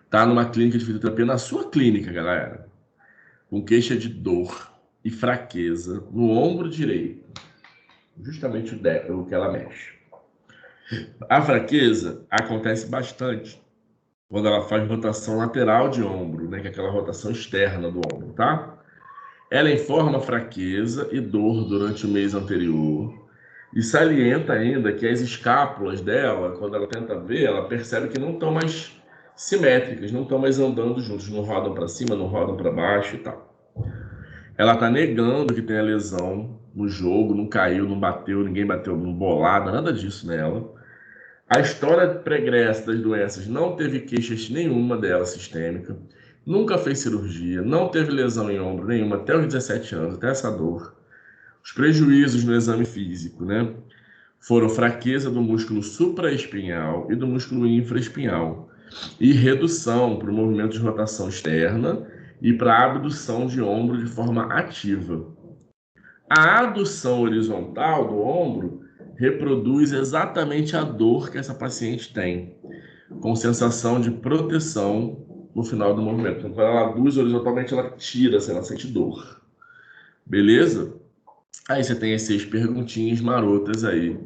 tá numa clínica de fisioterapia, na sua clínica, galera, com queixa de dor e fraqueza no ombro direito, justamente o que ela mexe. A fraqueza acontece bastante quando ela faz rotação lateral de ombro, né, que é aquela rotação externa do ombro, tá? Ela informa fraqueza e dor durante o mês anterior e salienta ainda que as escápulas dela, quando ela tenta ver, ela percebe que não estão mais simétricas, não estão mais andando juntos, não rodam para cima, não rodam para baixo e tal. Ela está negando que tem a lesão no jogo, não caiu, não bateu, ninguém bateu bolada, nada disso nela. A história pregressa das doenças não teve queixas nenhuma dela sistêmica, nunca fez cirurgia, não teve lesão em ombro nenhuma até os 17 anos, até essa dor. Os prejuízos no exame físico, né, foram fraqueza do músculo supraespinhal e do músculo infraespinhal e redução para o movimento de rotação externa e para a abdução de ombro de forma ativa. A adução horizontal do ombro reproduz exatamente a dor que essa paciente tem, com sensação de proteção no final do movimento. Então, quando ela aduz horizontalmente, ela tira, ela sente dor. Beleza? Aí você tem essas perguntinhas marotas aí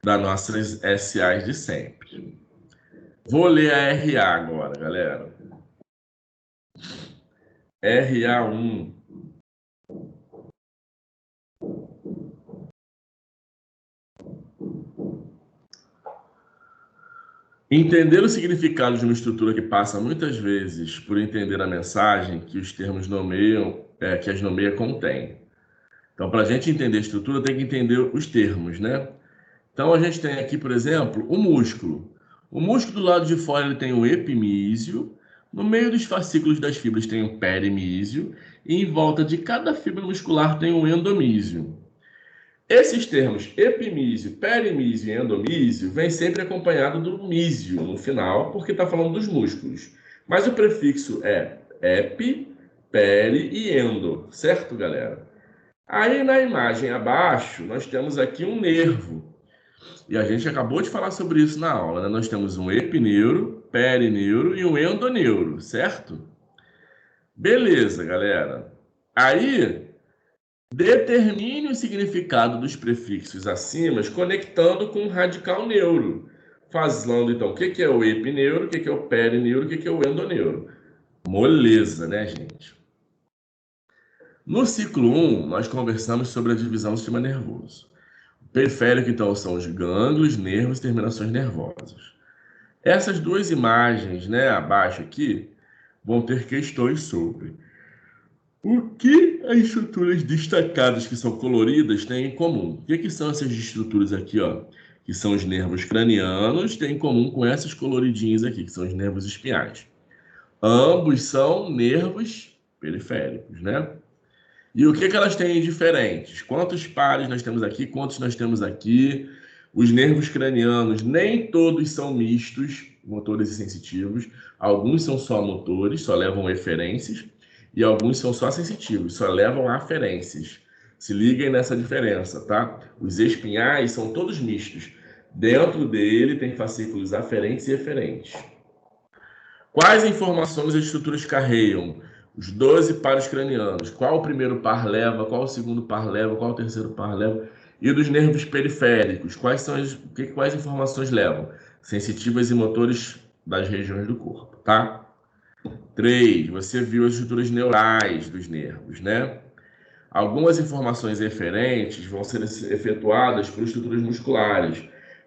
das nossas SAs de sempre. Vou ler a RA agora, galera. RA1. Entender o significado de uma estrutura que passa muitas vezes por entender a mensagem que os termos nomeiam, que as nomeia contém. Então, para a gente entender a estrutura, tem que entender os termos, né? Então, a gente tem aqui, por exemplo, o músculo. O músculo do lado de fora ele tem o epimísio, no meio dos fascículos das fibras tem o perimísio, e em volta de cada fibra muscular tem o endomísio. Esses termos epimísio, perimísio e endomísio vêm sempre acompanhado do mísio no final, porque está falando dos músculos. Mas o prefixo é epi, peri e endo, certo, galera? Aí na imagem abaixo, nós temos aqui um nervo. E a gente acabou de falar sobre isso na aula, né? Nós temos um epineuro, perineuro e um endoneuro, certo? Beleza, galera. Aí, determine o significado dos prefixos acima, conectando com o radical neuro. Falando, então, o que é o epineuro, o que é o perineuro, o que é o endoneuro. Moleza, né, gente? No ciclo 1, nós conversamos sobre a divisão do sistema nervoso. O periférico, então, são os gânglios, nervos e terminações nervosas. Essas duas imagens, né, abaixo aqui, vão ter questões sobre o que as estruturas destacadas que são coloridas têm em comum. O que são essas estruturas aqui, ó, que são os nervos cranianos, têm em comum com essas coloridinhas aqui, que são os nervos espinhais. Ambos são nervos periféricos, né? E o que elas têm de diferentes? Quantos pares nós temos aqui? Quantos nós temos aqui? Os nervos cranianos, nem todos são mistos, motores e sensitivos. Alguns são só motores, só levam eferências. E alguns são só sensitivos, só levam aferências. Se liguem nessa diferença, tá? Os espinhais são todos mistos. Dentro dele tem fascículos aferentes e eferentes. Quais informações as estruturas carregam? Os 12 pares cranianos. Qual o primeiro par leva? Qual o segundo par leva? Qual o terceiro par leva? E dos nervos periféricos. Quais informações levam? Sensitivas e motores das regiões do corpo, tá? 3. Você viu as estruturas neurais dos nervos, né? Algumas informações eferentes vão ser efetuadas por estruturas musculares.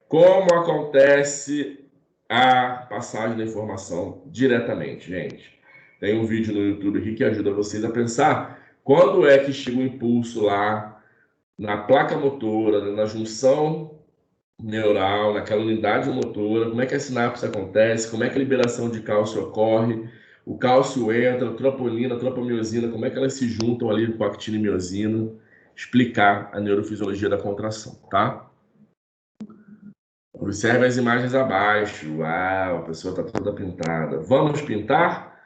Como acontece a passagem da informação diretamente, gente? Tem um vídeo no YouTube aqui que ajuda vocês a pensar quando é que chega o impulso lá na placa motora, na junção neural, naquela unidade motora, como é que a sinapse acontece, como é que a liberação de cálcio ocorre, o cálcio entra, a troponina, a tropamiosina, como é que elas se juntam ali com a actina e miosina, explicar a neurofisiologia da contração, tá? Observe as imagens abaixo. Uau, a pessoa está toda pintada. Vamos pintar?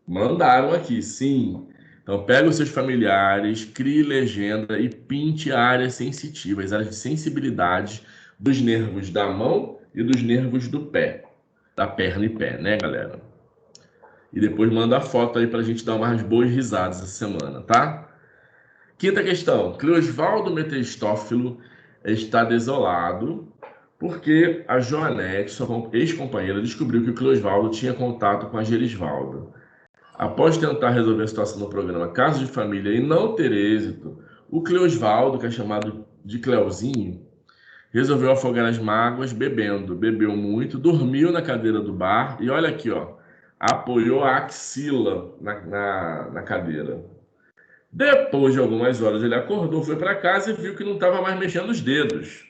Mandaram aqui, sim. Então, pega os seus familiares, crie legenda e pinte áreas sensitivas, áreas de sensibilidade dos nervos da mão e dos nervos do pé, da perna e pé, né, galera? E depois manda a foto aí para a gente dar umas boas risadas essa semana, tá? Quinta questão. Cleosvaldo Metastófilo está desolado porque a Joanete, sua ex-companheira, descobriu que o Cleosvaldo tinha contato com a Gerisvalda. Após tentar resolver a situação no programa Casos de Família e não ter êxito, o Cleosvaldo, que é chamado de Cleuzinho, resolveu afogar as mágoas bebendo. Bebeu muito, dormiu na cadeira do bar e olha aqui, ó, apoiou a axila na cadeira. Depois de algumas horas ele acordou, foi para casa e viu que não estava mais mexendo os dedos.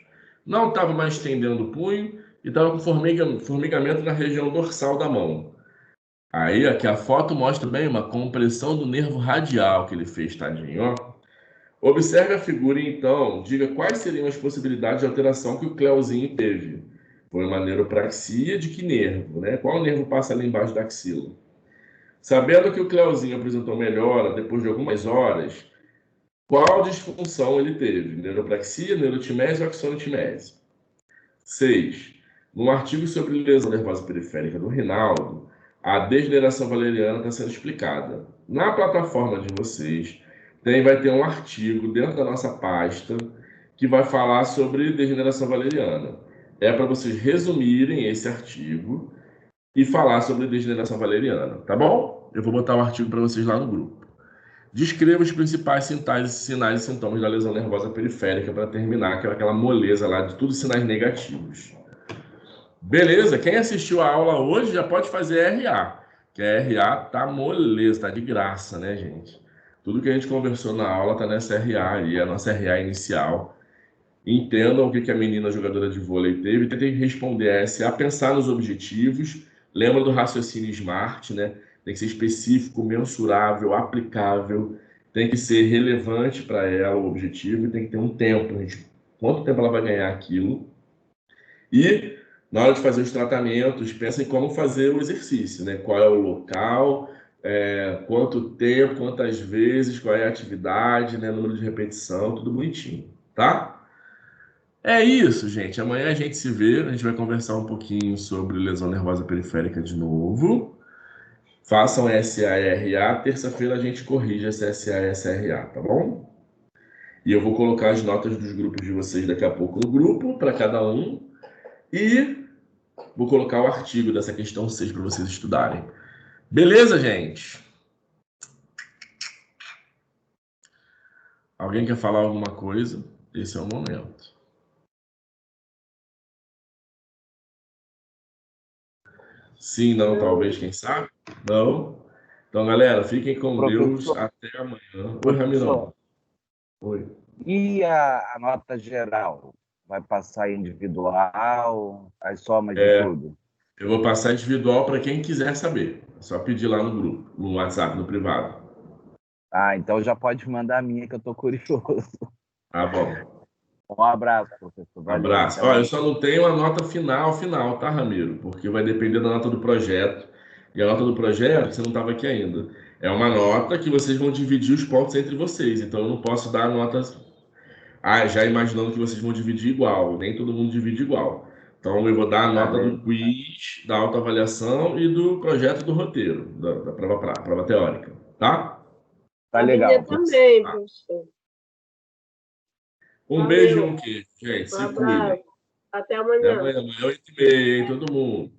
Não estava mais estendendo o punho e estava com formigamento na região dorsal da mão. Aí aqui a foto mostra bem uma compressão do nervo radial que ele fez, tadinho, ó. Observe a figura e então diga quais seriam as possibilidades de alteração que o Cleuzinho teve. Foi uma neuropraxia de que nervo, né? Qual nervo passa ali embaixo da axila? Sabendo que o Cleuzinho apresentou melhora depois de algumas horas, qual disfunção ele teve? Neuropraxia, neurotimese ou axonotimese? 6. No artigo sobre lesão nervosa periférica do Rinaldo, a degeneração valeriana está sendo explicada. Na plataforma de vocês, vai ter um artigo dentro da nossa pasta que vai falar sobre degeneração valeriana. É para vocês resumirem esse artigo e falar sobre degeneração valeriana, tá bom? Eu vou botar o artigo para vocês lá no grupo. Descreva os principais sinais e sintomas da lesão nervosa periférica para terminar, que é aquela moleza lá de tudo sinais negativos. Beleza? Quem assistiu a aula hoje já pode fazer RA, que a RA tá moleza, tá de graça, né, gente? Tudo que a gente conversou na aula tá nessa RA aí, a nossa RA inicial. Entendam o que a menina jogadora de vôlei teve, tentem responder a SA, pensar nos objetivos, lembra do raciocínio SMART, né? Tem que ser específico, mensurável, aplicável, tem que ser relevante para ela o objetivo e tem que ter um tempo, gente. Quanto tempo ela vai ganhar aquilo? E na hora de fazer os tratamentos, pensa em como fazer o exercício, né? Qual é o local, quanto tempo, quantas vezes, qual é a atividade, né? Número de repetição, tudo bonitinho, tá? É isso, gente. Amanhã a gente se vê, a gente vai conversar um pouquinho sobre lesão nervosa periférica de novo. Façam SARA, terça-feira a gente corrige essa SA e SRA, tá bom? E eu vou colocar as notas dos grupos de vocês daqui a pouco no grupo, para cada um. E vou colocar o artigo dessa questão 6 para vocês estudarem. Beleza, gente? Alguém quer falar alguma coisa? Esse é o momento. Sim, não, talvez, quem sabe? Não? Então, galera, fiquem com Deus. Até amanhã. Oi, Ramirão. Oi. E a nota geral? vai passar individual, as somas de É, tudo? eu vou passar individual para quem quiser saber. É só pedir lá no grupo, no WhatsApp, no privado. Ah, então já pode mandar a minha que eu tô curioso. Tá bom. Um abraço, professor. Um Valeu. abraço. Até Olha, eu mais. só não tenho a nota final, tá, Ramiro? Porque vai depender da nota do projeto. E a nota do projeto, você não estava aqui ainda. É uma nota que vocês vão dividir os pontos entre vocês. Então eu não posso dar a nota já imaginando que vocês vão dividir igual. Nem todo mundo divide igual. Então eu vou dar a nota do Beleza. quiz, da autoavaliação e do projeto do roteiro, da prova teórica. Tá? Tá A legal. minha também, Tá. professor. Um beijo e Valeu. um queijo, gente. Um Se cuidem. abraço. Até Até amanhã. amanhã, 8h30, hein, todo mundo.